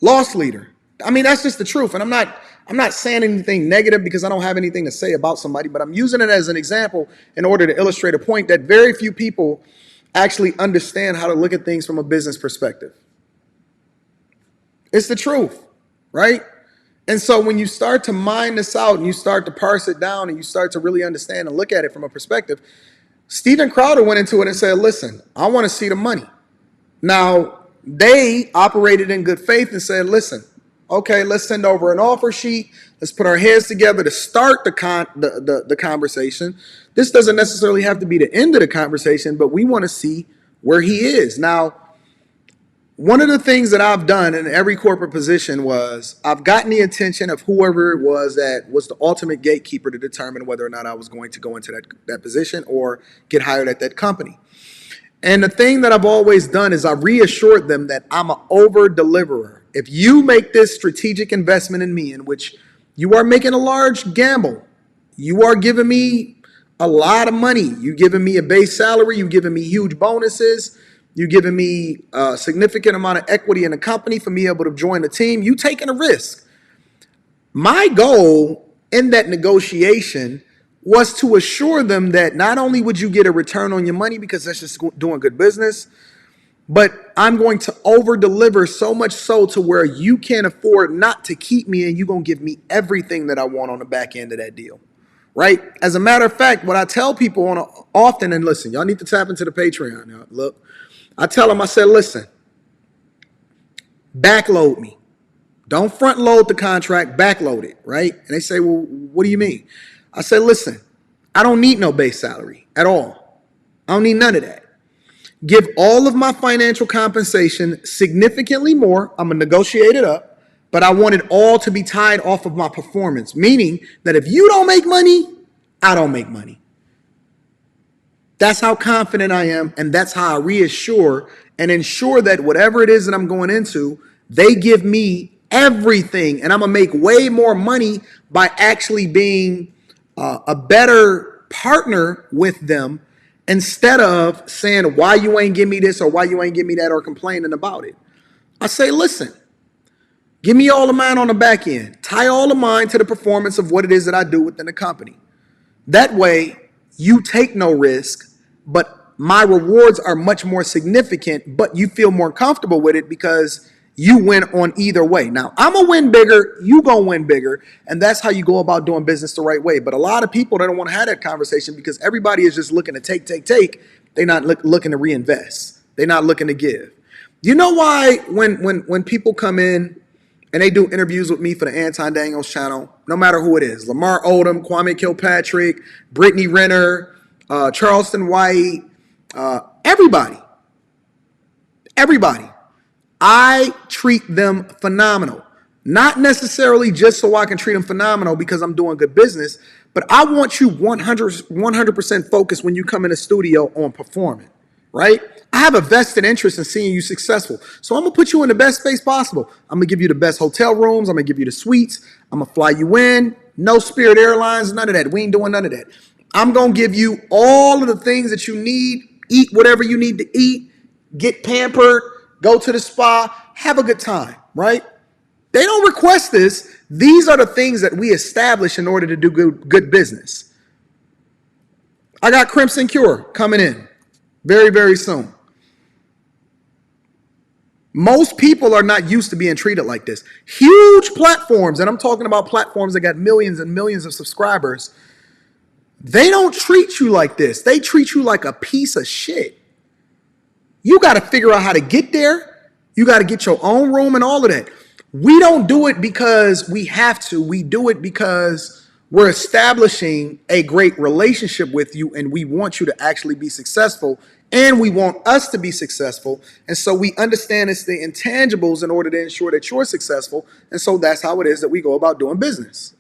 Loss leader. I mean, that's just the truth. And I'm not saying anything negative because I don't have anything to say about somebody, but I'm using it as an example in order to illustrate a point that very few people actually understand how to look at things from a business perspective. It's the truth, right? And so when you start to mine this out and you start to parse it down and you start to really understand and look at it from a perspective, Steven Crowder went into it and said, listen, I want to see the money. Now, they operated in good faith and said, listen, okay, let's send over an offer sheet. Let's put our heads together to start the conversation. This doesn't necessarily have to be the end of the conversation, but we want to see where he is. Now, one of the things that I've done in every corporate position was I've gotten the attention of whoever it was that was the ultimate gatekeeper to determine whether or not I was going to go into that position or get hired at that company. And the thing that I've always done is I've reassured them that I'm an over-deliverer. If you make this strategic investment in me, in which you are making a large gamble, you are giving me a lot of money, you giving me a base salary, you giving me huge bonuses, you giving me a significant amount of equity in the company for me able to join the team, you taking a risk. My goal in that negotiation was to assure them that not only would you get a return on your money because that's just doing good business, but I'm going to over deliver so much so to where you can't afford not to keep me and you're going to give me everything that I want on the back end of that deal, right? As a matter of fact, what I tell people often, and listen, y'all need to tap into the Patreon. Now, look, I tell them, I said, listen, backload me. Don't front load the contract, backload it, right? And they say, well, what do you mean? I said, listen, I don't need no base salary at all. I don't need none of that. Give all of my financial compensation significantly more. I'm going to negotiate it up, but I want it all to be tied off of my performance, meaning that if you don't make money, I don't make money. That's how confident I am, and that's how I reassure and ensure that whatever it is that I'm going into, they give me everything, and I'm going to make way more money by actually being a better partner with them instead of saying why you ain't give me this or why you ain't give me that or complaining about it. I say, listen, give me all of mine on the back end. Tie all of mine to the performance of what it is that I do within the company. That way, you take no risk, but my rewards are much more significant, but you feel more comfortable with it because you win on either way. Now, I'm going to win bigger, you going to win bigger, and that's how you go about doing business the right way. But a lot of people, they don't want to have that conversation because everybody is just looking to take. They're not looking to reinvest. They're not looking to give. You know why when people come in and they do interviews with me for the Anton Daniels channel, no matter who it is, Lamar Odom, Kwame Kilpatrick, Brittany Renner, Charleston White, everybody, I treat them phenomenal. Not necessarily just so I can treat them phenomenal because I'm doing good business, but I want you 100% focused when you come in the studio on performing. right? I have a vested interest in seeing you successful. So I'm going to put you in the best space possible. I'm going to give you the best hotel rooms. I'm going to give you the suites. I'm going to fly you in. No Spirit Airlines, none of that. We ain't doing none of that. I'm going to give you all of the things that you need. Eat whatever you need to eat. Get pampered. Go to the spa. Have a good time, right? They don't request this. These are the things that we establish in order to do good business. I got Crimson Cure coming in very, very soon. Most people are not used to being treated like this. Huge platforms, and I'm talking about platforms that got millions and millions of subscribers, they don't treat you like this. They treat you like a piece of shit. You got to figure out how to get there. You got to get your own room and all of that. We don't do it because we have to. We do it because we're establishing a great relationship with you, and we want you to actually be successful, and we want us to be successful. And so we understand it's the intangibles in order to ensure that you're successful. And so that's how it is that we go about doing business.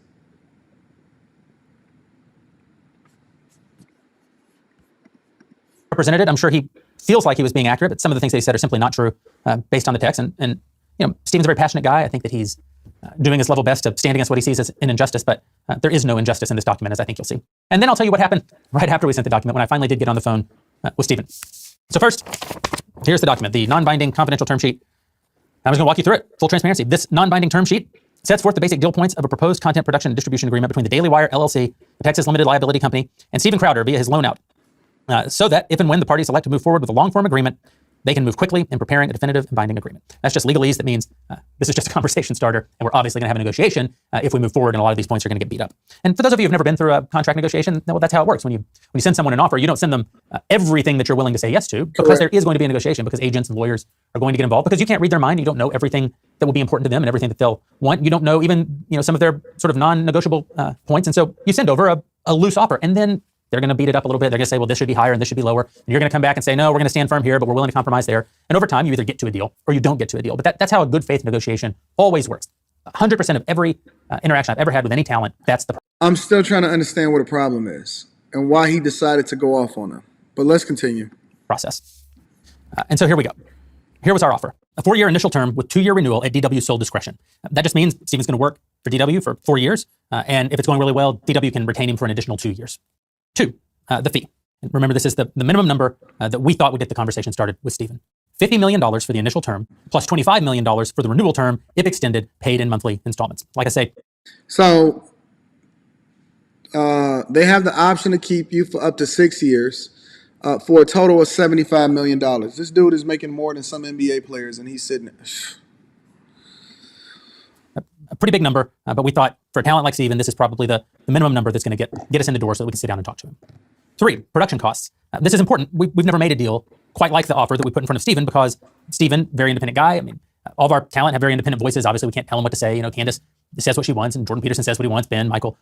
Represented it. I'm sure he feels like he was being accurate, but some of the things they said are simply not true based on the text. And you know, Stephen's a very passionate guy. I think that he's doing his level best to stand against what he sees as an injustice, but there is no injustice in this document, as I think you'll see. And then I'll tell you what happened right after we sent the document when I finally did get on the phone with Stephen. So first, here's the document, the non-binding confidential term sheet. I'm just going to walk you through it. Full transparency. This non-binding term sheet sets forth the basic deal points of a proposed content production and distribution agreement between the Daily Wire LLC, the Texas Limited Liability Company, and Steven Crowder via his loan out. So that if and when the parties elect to move forward with a long-form agreement, they can move quickly in preparing a definitive and binding agreement. That's just legalese. That means this is just a conversation starter, and we're obviously going to have a negotiation if we move forward, and a lot of these points are going to get beat up. And for those of you who've never been through a contract negotiation, well, that's how it works. When you send someone an offer, you don't send them everything that you're willing to say yes to, because there is going to be a negotiation, because agents and lawyers are going to get involved, because you can't read their mind. You don't know everything that will be important to them and everything that they'll want. You don't know even some of their sort of non-negotiable points, and so you send over a loose offer, and then they're going to beat it up a little bit. They're going to say, well, this should be higher and this should be lower. And you're going to come back and say, no, we're going to stand firm here, but we're willing to compromise there. And over time, you either get to a deal or you don't get to a deal. But that's how a good faith negotiation always works. 100% of every interaction I've ever had with any talent, that's the problem.
I'm still trying to understand what the problem is and why he decided to go off on them. But let's continue.
Process. And so here we go. Here was our offer. A 4-year initial term with 2-year renewal at DW's sole discretion. That just means Stephen's going to work for DW for 4 years. And if it's going really well, DW can retain him for an additional 2 years. 2. The fee. And remember, this is the minimum number that we thought would get the conversation started with Stephen. $50 million for the initial term, plus $25 million for the renewal term, if extended, paid in monthly installments. Like I say.
So they have the option to keep you for up to 6 years for a total of $75 million. This dude is making more than some NBA players, and he's sitting
A pretty big number, but we thought for a talent like Stephen, this is probably the minimum number that's going to get us in the door so that we can sit down and talk to him. 3, production costs. This is important. We've never made a deal quite like the offer that we put in front of Stephen, because Stephen, very independent guy. I mean, all of our talent have very independent voices. Obviously, we can't tell him what to say. Candace says what she wants, and Jordan Peterson says what he wants, Ben, Michael.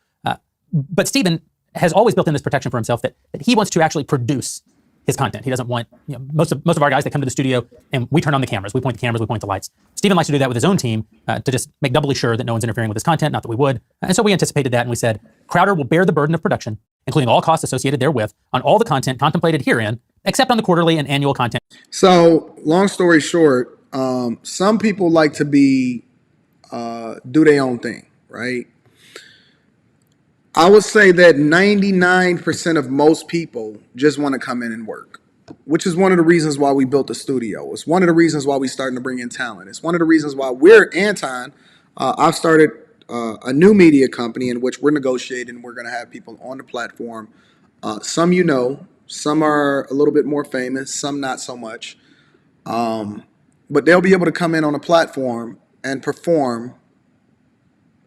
But Stephen has always built in this protection for himself that he wants to actually produce his content. He doesn't want, most of our guys that come to the studio and we turn on the cameras, we point the cameras, we point the lights. Stephen likes to do that with his own team to just make doubly sure that no one's interfering with his content, not that we would. And so we anticipated that, and we said, Crowder will bear the burden of production, including all costs associated therewith, on all the content contemplated herein, except on the quarterly and annual content.
So, long story short, some people like to do their own thing, right? I would say that 99% of most people just want to come in and work, which is one of the reasons why we built the studio. It's one of the reasons why we're starting to bring in talent. It's one of the reasons why we're Anton. I've started a new media company in which we're negotiating. We're going to have people on the platform. Some some are a little bit more famous, some not so much. But they'll be able to come in on a platform and perform,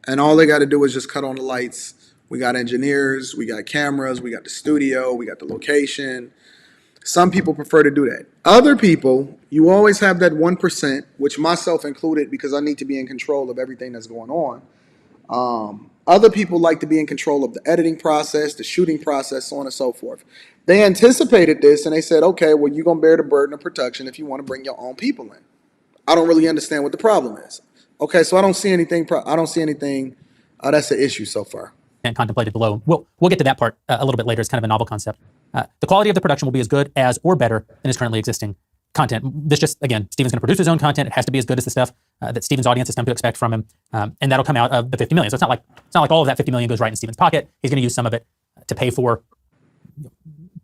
and all they got to do is just cut on the lights. We got engineers, we got cameras, we got the studio, we got the location. Some people prefer to do that. Other people, you always have that 1%, which myself included, because I need to be in control of everything that's going on. Other people like to be in control of the editing process, the shooting process, so on and so forth. They anticipated this, and they said, okay, well, you're going to bear the burden of production if you want to bring your own people in. I don't really understand what the problem is. Okay, so I don't see anything that's an issue so far.
And contemplated below. We'll get to that part a little bit later. It's kind of a novel concept. The quality of the production will be as good as or better than is currently existing content. This just, again, Steven's going to produce his own content. It has to be as good as the stuff that Steven's audience has come to expect from him. And that'll come out of the 50 million. So it's not like all of that 50 million goes right in Steven's pocket. He's going to use some of it to pay for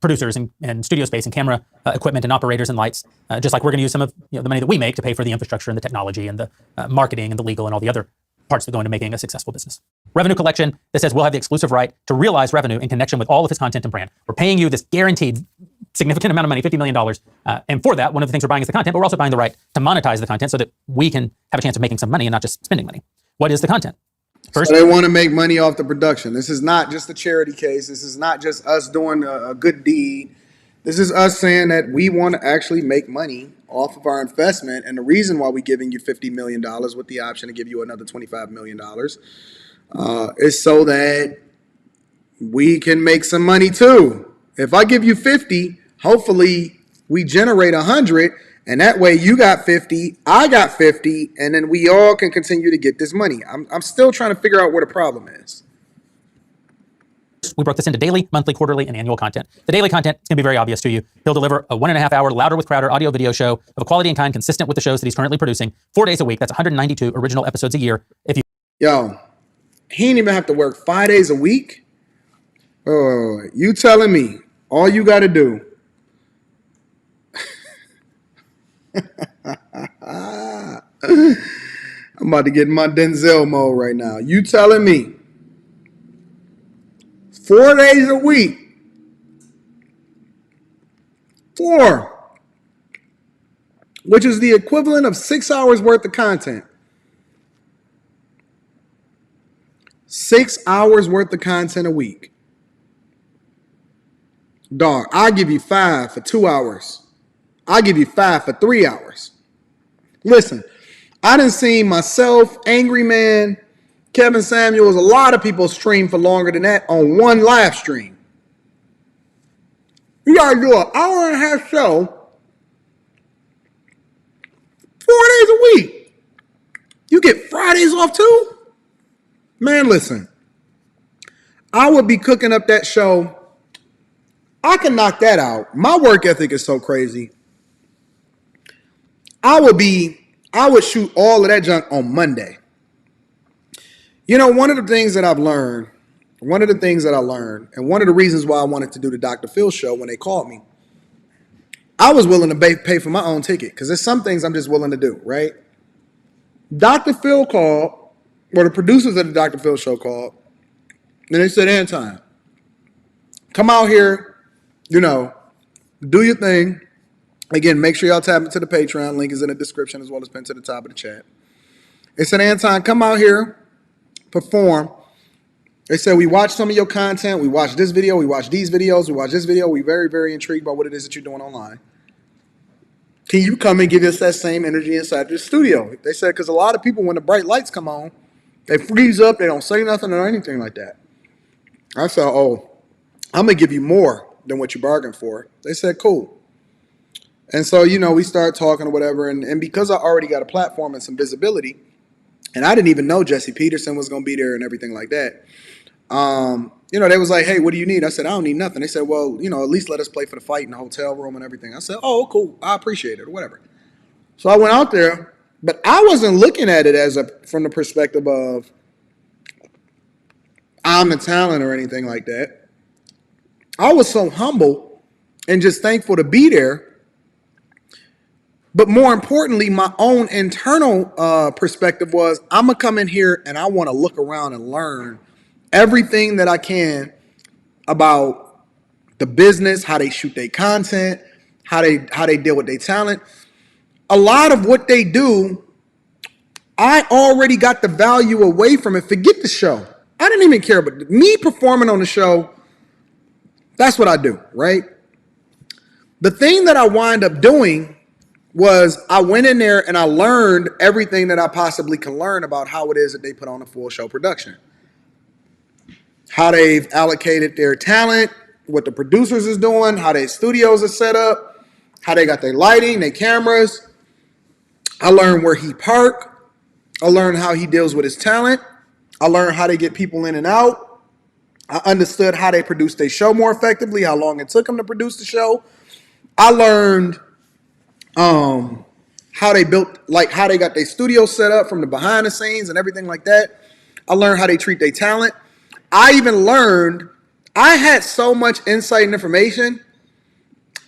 producers and studio space and camera equipment and operators and lights, just like we're going to use some of the money that we make to pay for the infrastructure and the technology and the marketing and the legal and all the other parts that go into making a successful business. Revenue collection that says we'll have the exclusive right to realize revenue in connection with all of his content and brand. We're paying you this guaranteed significant amount of money, $50 million. And for that, one of the things we're buying is the content, but we're also buying the right to monetize the content so that we can have a chance of making some money and not just spending money. What is the content?
First, so they want to make money off the production. This is not just a charity case. This is not just us doing a good deed. This is us saying that we want to actually make money off of our investment. And the reason why we're giving you $50 million with the option to give you another $25 million is so that we can make some money too. If I give you 50, hopefully we generate 100. And that way you got 50, I got 50, and then we all can continue to get this money. I'm still trying to figure out where the problem is.
We broke this into daily, monthly, quarterly, and annual content. The daily content is going to be very obvious to you. He'll deliver a 1.5 hour Louder with Crowder audio video show of a quality and kind consistent with the shows that he's currently producing 4 days a week. That's 192 original episodes a year.
Yo, he didn't even have to work 5 days a week. Oh, you telling me all you got to do I'm about to get in my Denzel mode right now. You telling me 4 days a week, 4, which is the equivalent of 6 hours worth of content. 6 hours worth of content a week. Dog, I'll give you 5 for 2 hours. I'll give you 5 for 3 hours. Listen, I done seen myself, Angry Man, Kevin Samuels, a lot of people stream for longer than that on one live stream. You gotta do an hour and a half show 4 days a week. You get Fridays off too? Man, listen, I would be cooking up that show. I can knock that out. My work ethic is so crazy. I would shoot all of that junk on Monday. You know, one of the things that I learned, and one of the reasons why I wanted to do the Dr. Phil show when they called me, I was willing to pay for my own ticket because there's some things I'm just willing to do, right? Dr. Phil called, or the producers of the Dr. Phil show called, and they said, Anton, come out here, do your thing. Again, make sure y'all tap into the Patreon. Link is in the description as well as pinned to the top of the chat. They said, Anton, come out here, perform. They said, we watched some of your content. We watched this video. We watched these videos. We watched this video. We're very, very intrigued by what it is that you're doing online. Can you come and give us that same energy inside the studio? They said, because a lot of people, when the bright lights come on, they freeze up. They don't say nothing or anything like that. I said, oh, I'm going to give you more than what you bargained for. They said, cool. And so, we started talking or whatever. And because I already got a platform and some visibility, and I didn't even know Jesse Peterson was going to be there and everything like that. They was like, hey, what do you need? I said, I don't need nothing. They said, well, at least let us play for the fight in the hotel room and everything. I said, oh, cool. I appreciate it or whatever. So I went out there, but I wasn't looking at it from the perspective of I'm the talent or anything like that. I was so humble and just thankful to be there. But more importantly, my own internal perspective was I'm going to come in here and I want to look around and learn everything that I can about the business, how they shoot their content, how they deal with their talent. A lot of what they do, I already got the value away from it. Forget the show. I didn't even care. But me performing on the show, that's what I do, right? The thing that I wind up doing was I went in there and I learned everything that I possibly can learn about how it is that they put on a full show production. How they've allocated their talent, what the producers is doing, how their studios are set up, how they got their lighting, their cameras. I learned where he park. I learned how he deals with his talent. I learned how they get people in and out. I understood how they produced their show more effectively, how long it took them to produce the show. I learned how they built, like how they got their studio set up from the behind the scenes and everything like that. I learned how they treat their talent. I even learned, I had so much insight and information.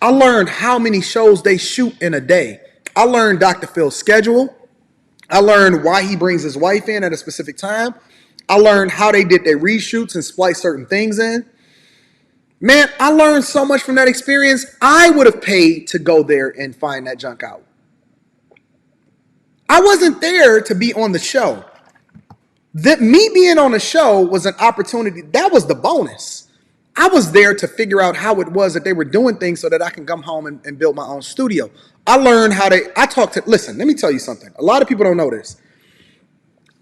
I learned how many shows they shoot in a day. I learned Dr. Phil's schedule. I learned why he brings his wife in at a specific time. I learned how they did their reshoots and splice certain things in. Man, I learned so much from that experience. I would have paid to go there and find that junk out. I wasn't there to be on the show. Me being on the show was an opportunity. That was the bonus. I was there to figure out how it was that they were doing things so that I can come home and build my own studio. I learned how listen, let me tell you something. A lot of people don't know this.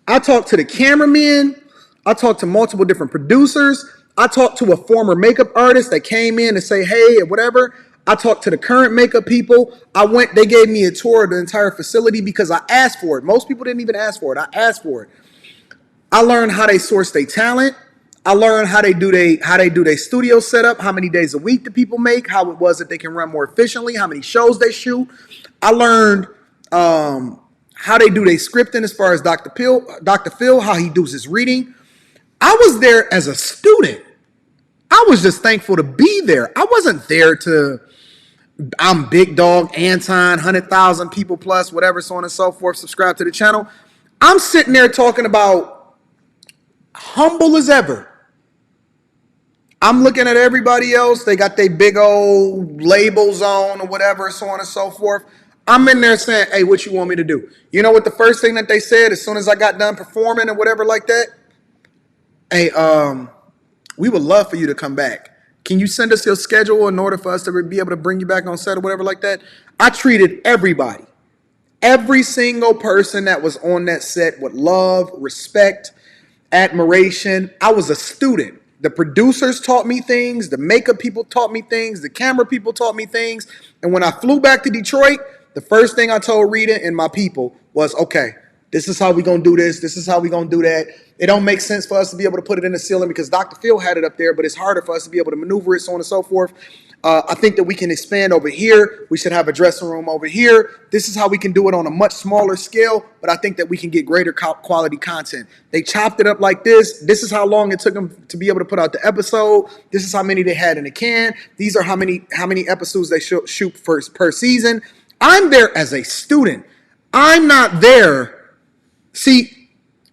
I talked to the cameramen. I talked to multiple different producers. I talked to a former makeup artist that came in and say, hey, or whatever. I talked to the current makeup people. They gave me a tour of the entire facility because I asked for it. Most people didn't even ask for it. I asked for it. I learned how they source their talent. I learned how they do their studio setup, how many days a week do people make, how it was that they can run more efficiently, how many shows they shoot. I learned how they do their scripting as far as Dr. Phil, how he does his reading. I was there as a student. I was just thankful to be there. I wasn't there I'm big dog, Anton, 100,000 people plus, whatever, so on and so forth, subscribe to the channel. I'm sitting there talking about humble as ever. I'm looking at everybody else. They got their big old labels on or whatever, so on and so forth. I'm in there saying, hey, what you want me to do? You know what the first thing that they said as soon as I got done performing or whatever like that? Hey, we would love for you to come back. Can you send us your schedule in order for us to be able to bring you back on set or whatever like that? I treated everybody, every single person that was on that set with love, respect, admiration. I was a student. The producers taught me things. The makeup people taught me things. The camera people taught me things. And when I flew back to Detroit, the first thing I told Rita and my people was, okay, this is how we going to do this. This is how we going to do that. It don't make sense for us to be able to put it in the ceiling because Dr. Phil had it up there, but it's harder for us to be able to maneuver it, so on and so forth. I think that we can expand over here. We should have a dressing room over here. This is how we can do it on a much smaller scale, but I think that we can get greater quality content. They chopped it up like this. This is how long it took them to be able to put out the episode. This is how many they had in the can. These are how many episodes they shoot per season. I'm there as a student. I'm not there. See,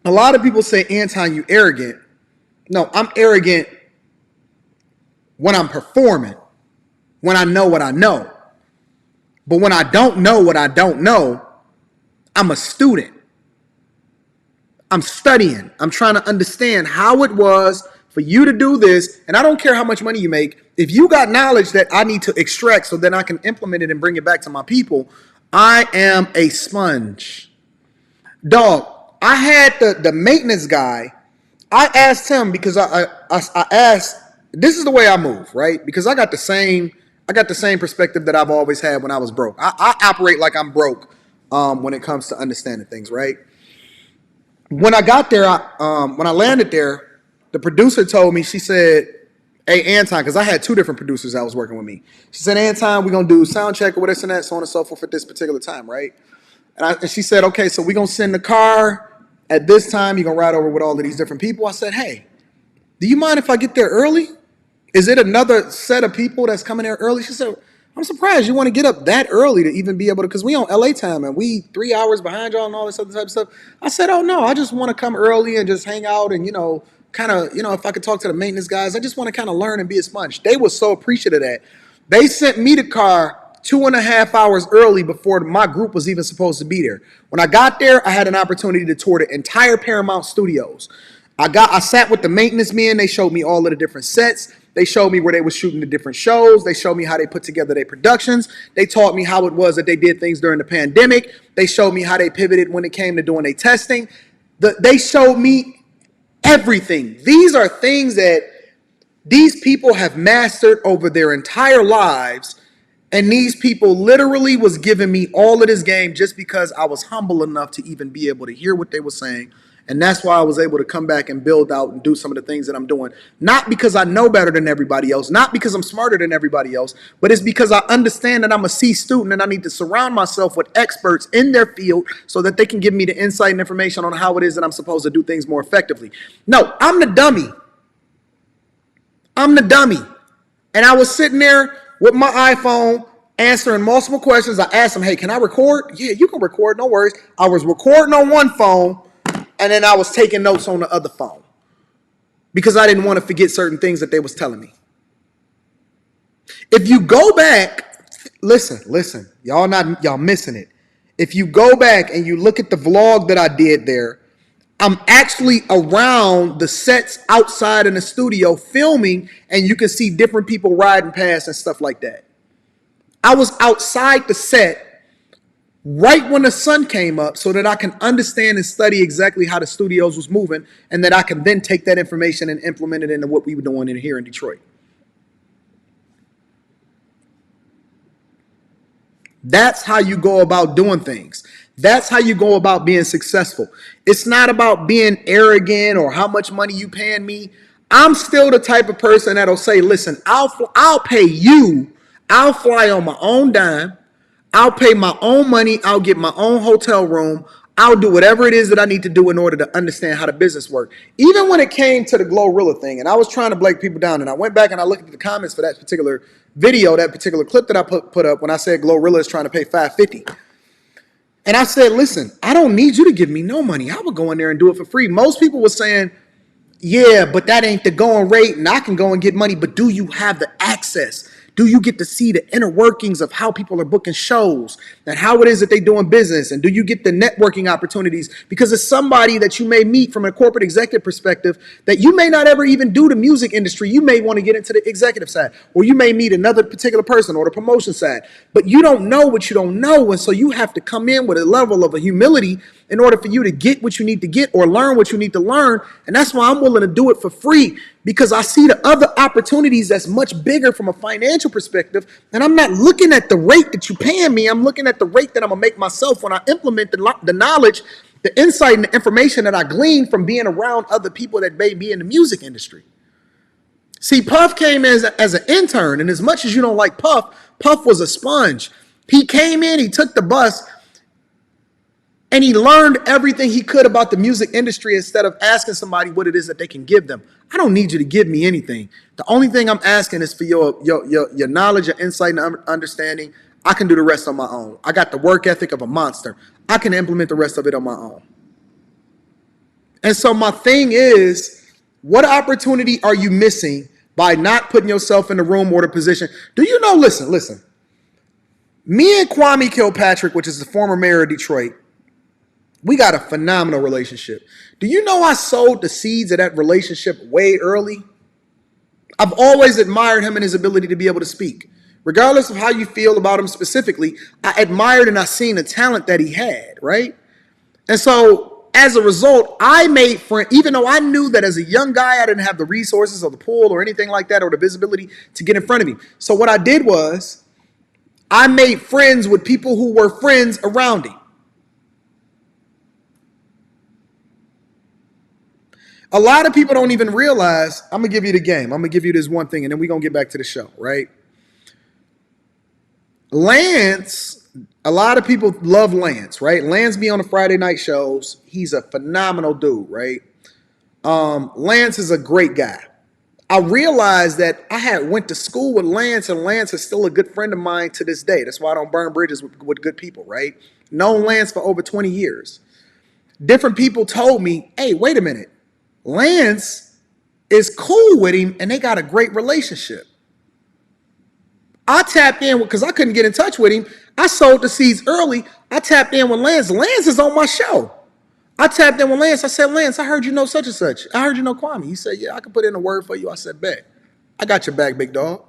a lot of people say, Anton, you arrogant. No, I'm arrogant when I'm performing, when I know what I know. But when I don't know what I don't know, I'm a student. I'm studying. I'm trying to understand how it was for you to do this. And I don't care how much money you make. If you got knowledge that I need to extract so that I can implement it and bring it back to my people, I am a sponge. Dog, I had the maintenance guy. I asked him because I asked, this is the way I move, right? Because I got the same perspective that I've always had when I was broke. I operate like I'm broke when it comes to understanding things, right? When I got there, when I landed there, the producer told me, she said, hey, Anton, because I had two different producers that was working with me. She said, Anton, we're going to do sound check or whatever, and that, so on and so forth at this particular time, right? And she said, okay, so we're going to send the car at this time. You're going to ride over with all of these different people. I said, hey, do you mind if I get there early? Is it another set of people that's coming there early? She said, I'm surprised you want to get up that early to even be able to, because we on LA time and we 3 hours behind y'all and all this other type of stuff. I said, oh no, I just want to come early and just hang out and, kind of, if I could talk to the maintenance guys, I just want to kind of learn and be a sponge. They were so appreciative of that. They sent me the car 2.5 hours early before my group was even supposed to be there. When I got there, I had an opportunity to tour the entire Paramount Studios. I sat with the maintenance men. They showed me all of the different sets. They showed me where they were shooting the different shows. They showed me how they put together their productions. They taught me how it was that they did things during the pandemic. They showed me how they pivoted when it came to doing their testing. They showed me everything. These are things that these people have mastered over their entire lives. And these people literally was giving me all of this game just because I was humble enough to even be able to hear what they were saying And that's why I was able to come back and build out and do some of the things that I'm doing. Not because I know better than everybody else, not because I'm smarter than everybody else, but it's because I understand that I'm a C student and I need to surround myself with experts in their field so that they can give me the insight and information on how it is that I'm supposed to do things more effectively. No, I'm the dummy. I'm the dummy. And I was sitting there with my iPhone answering multiple questions. I asked them, hey, can I record? Yeah, you can record, no worries. I was recording on one phone, and then I was taking notes on the other phone because I didn't want to forget certain things that they was telling me. If you go back, listen, y'all missing it. If you go back and you look at the vlog that I did there, I'm actually around the sets outside in the studio filming, and you can see different people riding past and stuff like that. I was outside the set right when the sun came up so that I can understand and study exactly how the studios was moving, and that I can then take that information and implement it into what we were doing in here in Detroit. That's how you go about doing things. That's how you go about being successful. It's not about being arrogant or how much money you paying me. I'm still the type of person that'll say, listen, I'll pay you. I'll fly on my own dime. I'll pay my own money. I'll get my own hotel room. I'll do whatever it is that I need to do in order to understand how the business works. Even when it came to the Glorilla thing, and I was trying to break people down, and I went back and I looked at the comments for that particular video, that particular clip that I put up when I said Glorilla is trying to pay $550. And I said, listen, I don't need you to give me no money. I would go in there and do it for free. Most people were saying, yeah, but that ain't the going rate, and I can go and get money. But do you have the access? Do you get to see the inner workings of how people are booking shows and how it is that they're doing business? And do you get the networking opportunities? Because it's somebody that you may meet from a corporate executive perspective that you may not ever even do the music industry. You may want to get into the executive side, or you may meet another particular person or the promotion side, but you don't know what you don't know. And so you have to come in with a level of a humility in order for you to get what you need to get or learn what you need to learn. And that's why I'm willing to do it for free, because I see the other opportunities that's much bigger from a financial perspective. And I'm not looking at the rate that you're paying me. I'm looking at the rate that I'm going to make myself when I implement the knowledge, the insight, and the information that I glean from being around other people that may be in the music industry. See, Puff came as an intern, and as much as you don't like Puff, Puff was a sponge. He came in, he took the bus, and he learned everything he could about the music industry instead of asking somebody what it is that they can give them. I don't need you to give me anything. The only thing I'm asking is for your knowledge, your insight, and understanding. I can do the rest on my own. I got the work ethic of a monster. I can implement the rest of it on my own. And so my thing is, what opportunity are you missing by not putting yourself in the room or the position? Do you know, listen, me and Kwame Kilpatrick, which is the former mayor of Detroit, we got a phenomenal relationship. Do you know I sowed the seeds of that relationship way early? I've always admired him and his ability to be able to speak. Regardless of how you feel about him specifically, I admired and I seen the talent that he had, right? And so as a result, I made friends, even though I knew that as a young guy, I didn't have the resources or the pull or anything like that or the visibility to get in front of him. So what I did was I made friends with people who were friends around him. A lot of people don't even realize, I'm going to give you the game. I'm going to give you this one thing, and then we're going to get back to the show, right? Lance, a lot of people love Lance, right? Lance be on the Friday night shows. He's a phenomenal dude, right? Lance is a great guy. I realized that I had went to school with Lance, and Lance is still a good friend of mine to this day. That's why I don't burn bridges with good people, right? Known Lance for over 20 years. Different people told me, hey, wait a minute. Lance is cool with him, and they got a great relationship. I tapped in because I couldn't get in touch with him. I sowed the seeds early. I tapped in with Lance. Lance is on my show. I tapped in with Lance. I said, Lance, I heard you know such and such. I heard you know Kwame. He said, yeah, I can put in a word for you. I said, bet. I got your back, big dog.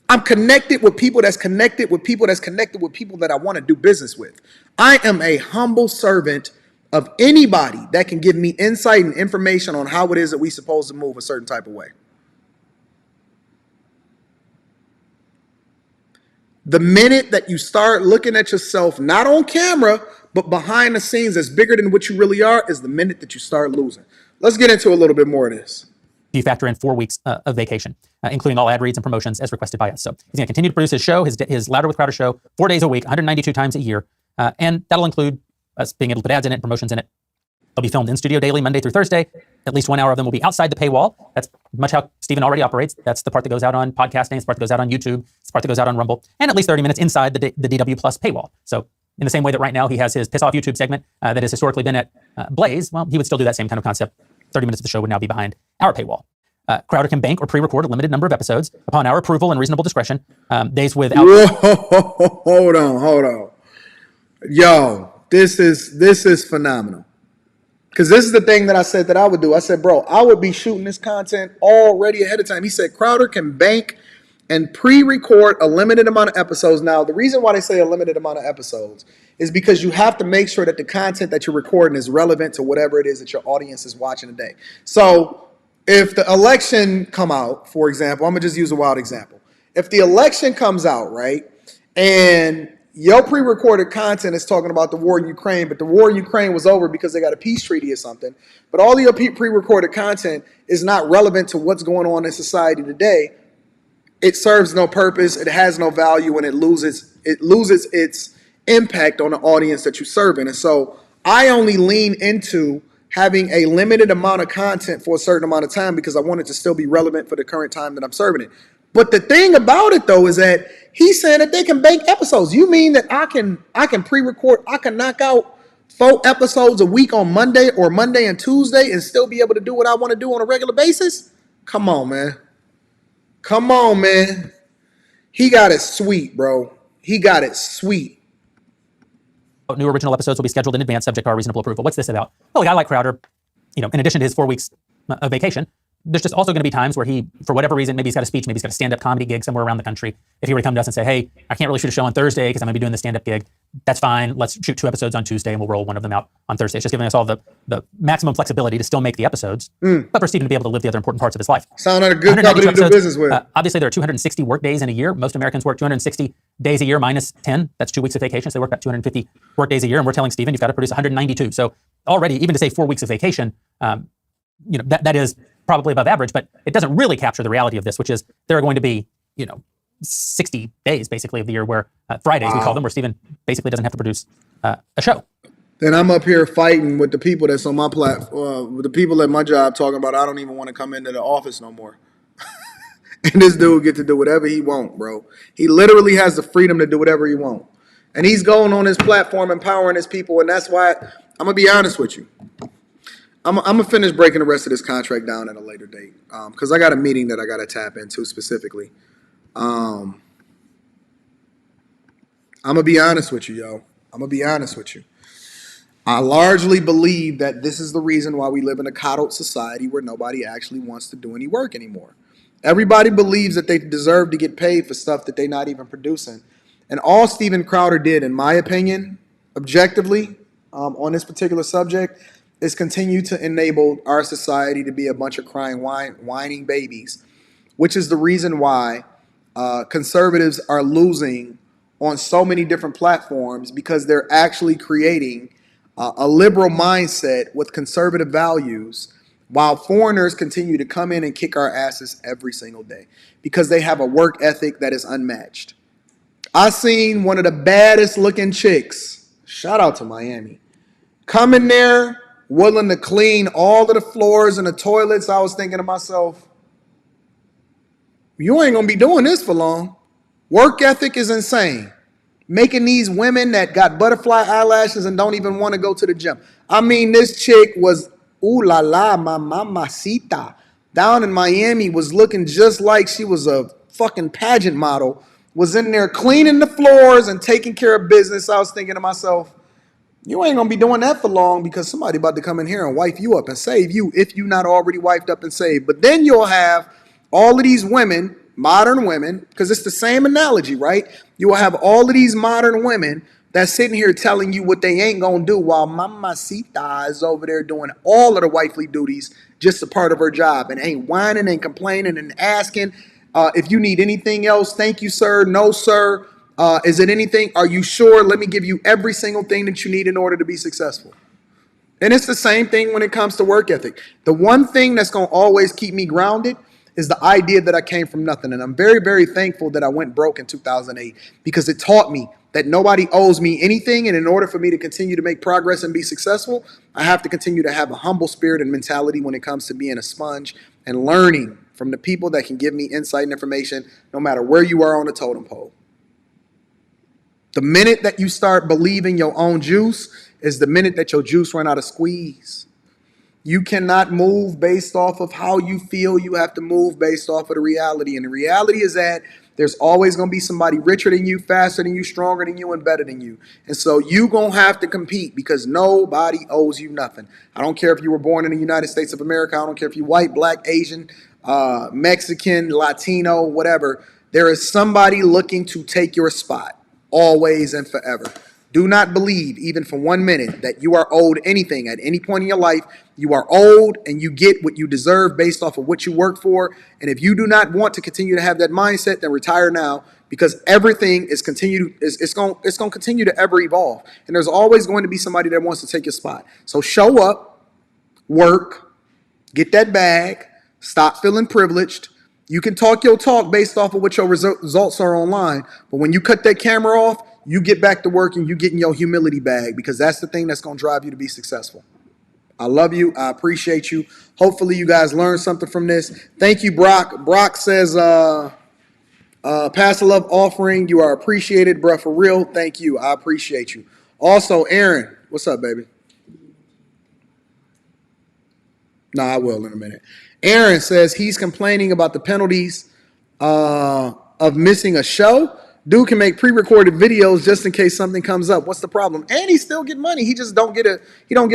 I'm connected with people that's connected with people that's connected with people that I want to do business with. I am a humble servant of anybody that can give me insight and information on how it is that we supposed to move a certain type of way. The minute that you start looking at yourself, not on camera, But behind the scenes, that's bigger than what you really are, is the minute that you start losing. Let's get into a little bit more of this.
You factor in 4 weeks of vacation, including all ad reads and promotions as requested by us. So he's going to continue to produce his show, his Louder with Crowder show, 4 days a week, 192 times a year. And that'll include us being able to put ads in it, promotions in it. They'll be filmed in studio daily, Monday through Thursday. At least 1 hour of them will be outside the paywall. That's much how Stephen already operates. That's the part that goes out on podcasting. It's the part that goes out on YouTube. It's the part that goes out on Rumble. And at least 30 minutes inside the DW Plus paywall. So in the same way that right now he has his Piss Off YouTube segment that has historically been at Blaze, well, he would still do that same kind of concept. 30 minutes of the show would now be behind our paywall. Crowder can bank or pre-record a limited number of episodes upon our approval and reasonable discretion. Days without...
Whoa, hold on. Yo, this is phenomenal. Because this is the thing that I said that I would do. I said, bro, I would be shooting this content already ahead of time. He said Crowder can bank and pre-record a limited amount of episodes. Now, the reason why they say a limited amount of episodes is because you have to make sure that the content that you're recording is relevant to whatever it is that your audience is watching today. So if the election come out, for example, I'm going to just use a wild example. If the election comes out, right, and your pre-recorded content is talking about the war in Ukraine, but the war in Ukraine was over because they got a peace treaty or something, but all of your pre-recorded content is not relevant to what's going on in society today, it serves no purpose, it has no value, and it loses its impact on the audience that you're serving. And so I only lean into having a limited amount of content for a certain amount of time because I want it to still be relevant for the current time that I'm serving it. But the thing about it, though, is that he's saying that they can bank episodes. You mean that I can pre-record, I can knock out 4 episodes a week on Monday or Monday and Tuesday and still be able to do what I want to do on a regular basis? Come on, man. He got it sweet, bro. He got it sweet.
New original episodes will be scheduled in advance, subject to our reasonable approval. What's this about? Well, a guy like Crowder, in addition to his 4 weeks of vacation, there's just also going to be times where he, for whatever reason, maybe he's got a speech, maybe he's got a stand-up comedy gig somewhere around the country. If he were to come to us and say, hey, I can't really shoot a show on Thursday because I'm going to be doing the stand-up gig, that's fine. Let's shoot 2 episodes on Tuesday and we'll roll one of them out on Thursday. It's just giving us all the maximum flexibility to still make the episodes, but for Stephen to be able to live the other important parts of his life.
Sound like a good company to do business with.
Obviously, there are 260 work days in a year. Most Americans work 260 days a year minus 10. That's 2 weeks of vacation. So they work about 250 work days a year. And we're telling Stephen, you've got to produce 192. So already, even to say 4 weeks of vacation, that is probably above average, but it doesn't really capture the reality of this, which is there are going to be, 60 days basically of the year where Fridays we call them, where Stephen basically doesn't have to produce a show.
Then I'm up here fighting with the people that's on my platform, with the people at my job talking about I don't even want to come into the office no more. And this dude get to do whatever he want, bro. He literally has the freedom to do whatever he want. And he's going on his platform empowering his people, and that's why I'm going to be honest with you. I'm going to finish breaking the rest of this contract down at a later date because I got a meeting that I got to tap into specifically. I'm going to be honest with you, yo. I'm going to be honest with you. I largely believe that this is the reason why we live in a coddled society where nobody actually wants to do any work anymore. Everybody believes that they deserve to get paid for stuff that they're not even producing. And all Steven Crowder did, in my opinion, objectively, on this particular subject, is continue to enable our society to be a bunch of crying, whining babies, which is the reason why conservatives are losing on so many different platforms because they're actually creating a liberal mindset with conservative values while foreigners continue to come in and kick our asses every single day because they have a work ethic that is unmatched. I seen one of the baddest looking chicks, shout out to Miami, come in there willing to clean all of the floors and the toilets. I was thinking to myself, you ain't going to be doing this for long. Work ethic is insane. Making these women that got butterfly eyelashes and don't even want to go to the gym. I mean, this chick was, ooh la la, my mamacita, down in Miami, was looking just like she was a fucking pageant model, was in there cleaning the floors and taking care of business. I was thinking to myself, you ain't going to be doing that for long because somebody about to come in here and wipe you up and save you if you're not already wiped up and saved. But then you'll have all of these women, modern women, because it's the same analogy, right? You will have all of these modern women that's sitting here telling you what they ain't going to do while Mamacita is over there doing all of the wifely duties, just a part of her job, and ain't whining and complaining and asking if you need anything else. Thank you, sir. No, sir. Is it anything? Are you sure? Let me give you every single thing that you need in order to be successful. And it's the same thing when it comes to work ethic. The one thing that's going to always keep me grounded is the idea that I came from nothing. And I'm very, very thankful that I went broke in 2008 because it taught me that nobody owes me anything. And in order for me to continue to make progress and be successful, I have to continue to have a humble spirit and mentality when it comes to being a sponge and learning from the people that can give me insight and information no matter where you are on the totem pole. The minute that you start believing your own juice is the minute that your juice run out of squeeze. You cannot move based off of how you feel. You have to move based off of the reality. And the reality is that there's always going to be somebody richer than you, faster than you, stronger than you, and better than you. And so you're going to have to compete because nobody owes you nothing. I don't care if you were born in the United States of America. I don't care if you're white, black, Asian, Mexican, Latino, whatever. There is somebody looking to take your spot always and forever. Do not believe, even for 1 minute, that you are owed anything at any point in your life. You are owed and you get what you deserve based off of what you work for. And if you do not want to continue to have that mindset, then retire now because everything is it's going to continue to ever evolve. And there's always going to be somebody that wants to take your spot. So show up, work, get that bag, stop feeling privileged. You can talk your talk based off of what your results are online. But when you cut that camera off, you get back to work and you get in your humility bag because that's the thing that's going to drive you to be successful. I love you. I appreciate you. Hopefully you guys learned something from this. Thank you, Brock. Brock says, Pastor Love offering. You are appreciated, bro. For real. Thank you. I appreciate you. Also, Aaron. What's up, baby? No, I will in a minute. Aaron says he's complaining about the penalties of missing a show. Dude can make pre-recorded videos just in case something comes up. What's the problem? And he still get money. He just don't get a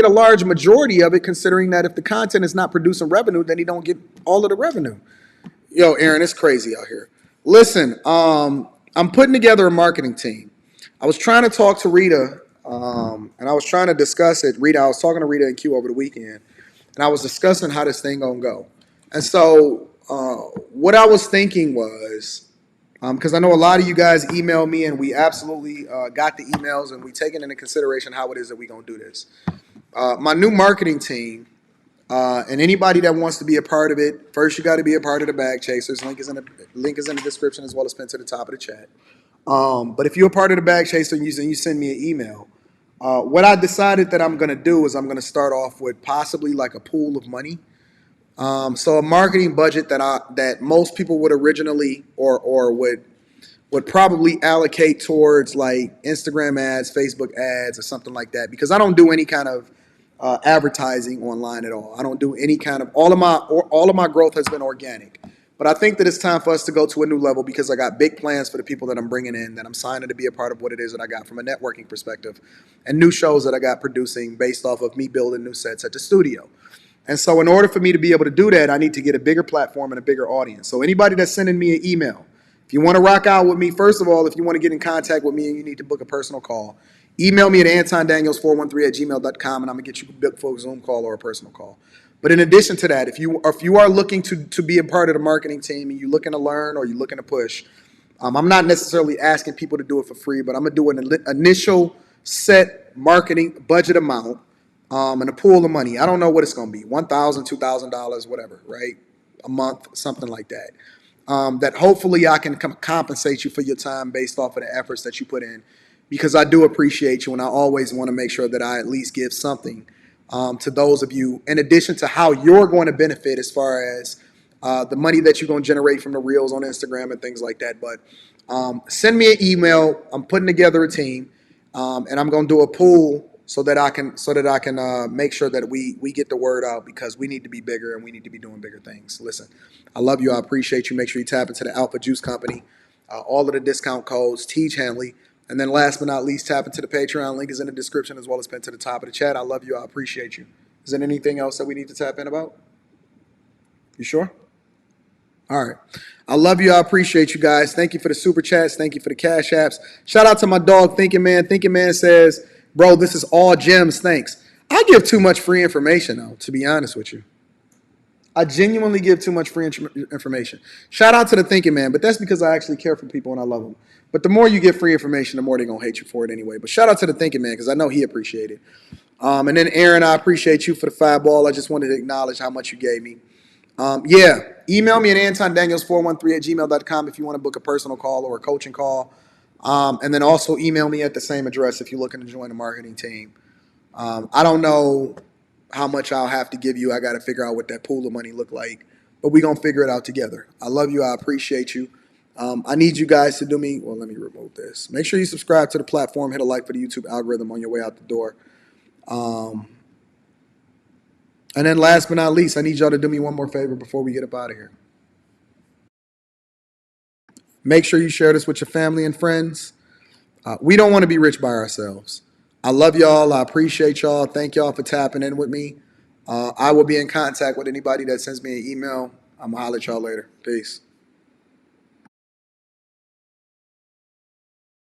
large majority of it, considering that if the content is not producing revenue, then he don't get all of the revenue. Yo, Aaron, it's crazy out here. Listen, I'm putting together a marketing team. I was trying to talk to Rita, and I was trying to discuss it. I was talking to Rita and Q over the weekend, and I was discussing how this thing gonna go. And so what I was thinking was, because I know a lot of you guys emailed me, and we absolutely got the emails, and we taken into consideration how it is that we're going to do this. My new marketing team, and anybody that wants to be a part of it, first you got to be a part of the Bag Chasers. Link is in the description as well as pinned to the top of the chat. But if you're a part of the Bag Chaser and you send me an email, what I decided that I'm going to do is I'm going to start off with possibly like a pool of money. So a marketing budget that most people would originally or would probably allocate towards like Instagram ads, Facebook ads, or something like that. Because I don't do any kind of advertising online at all. I don't do any kind of all of my growth has been organic. But I think that it's time for us to go to a new level because I got big plans for the people that I'm bringing in, that I'm signing to be a part of what it is that I got from a networking perspective, and new shows that I got producing based off of me building new sets at the studio. And so in order for me to be able to do that, I need to get a bigger platform and a bigger audience. So anybody that's sending me an email, if you want to rock out with me, first of all, if you want to get in contact with me and you need to book a personal call, email me at antondaniels413@gmail.com, and I'm going to get you booked for a Zoom call or a personal call. But in addition to that, if you are looking to be a part of the marketing team and you're looking to learn or you're looking to push, I'm not necessarily asking people to do it for free, but I'm going to do an initial set marketing budget amount. And a pool of money. I don't know what it's going to be. $1,000, $2,000, whatever, right? A month, something like that. That hopefully I can compensate you for your time based off of the efforts that you put in, because I do appreciate you, and I always want to make sure that I at least give something to those of you, in addition to how you're going to benefit as far as the money that you're going to generate from the reels on Instagram and things like that. But send me an email. I'm putting together a team, and I'm going to do a pool so that I can make sure that we get the word out, because we need to be bigger and we need to be doing bigger things. Listen, I love you. I appreciate you. Make sure you tap into the Alpha Juice Company. All of the discount codes, Teach Hanley. And then last but not least, tap into the Patreon. Link is in the description as well as pinned to the top of the chat. I love you. I appreciate you. Is there anything else that we need to tap in about? You sure? All right. I love you. I appreciate you guys. Thank you for the super chats. Thank you for the cash apps. Shout out to my dog, Thinking Man. Thinking Man says, bro, this is all gems. Thanks. I give too much free information, though, to be honest with you. I genuinely give too much free information. Shout out to the thinking man, but that's because I actually care for people and I love them. But the more you get free information, the more they're going to hate you for it anyway. But shout out to the thinking man because I know he appreciated it. And then Aaron, I appreciate you for the 5 ball. I just wanted to acknowledge how much you gave me. Yeah, email me at antondaniels413@gmail.com if you want to book a personal call or a coaching call. And then also email me at the same address if you're looking to join the marketing team. I don't know how much I'll have to give you. I got to figure out what that pool of money look like. But we're going to figure it out together. I love you. I appreciate you. I need you guys to do me. Well, let me remove this. Make sure you subscribe to the platform. Hit a like for the YouTube algorithm on your way out the door. And then last but not least, I need y'all to do me one more favor before we get up out of here. Make sure you share this with your family and friends. We don't want to be rich by ourselves. I love y'all. I appreciate y'all. Thank y'all for tapping in with me. I will be in contact with anybody that sends me an email. I'm going to holler at y'all later. Peace.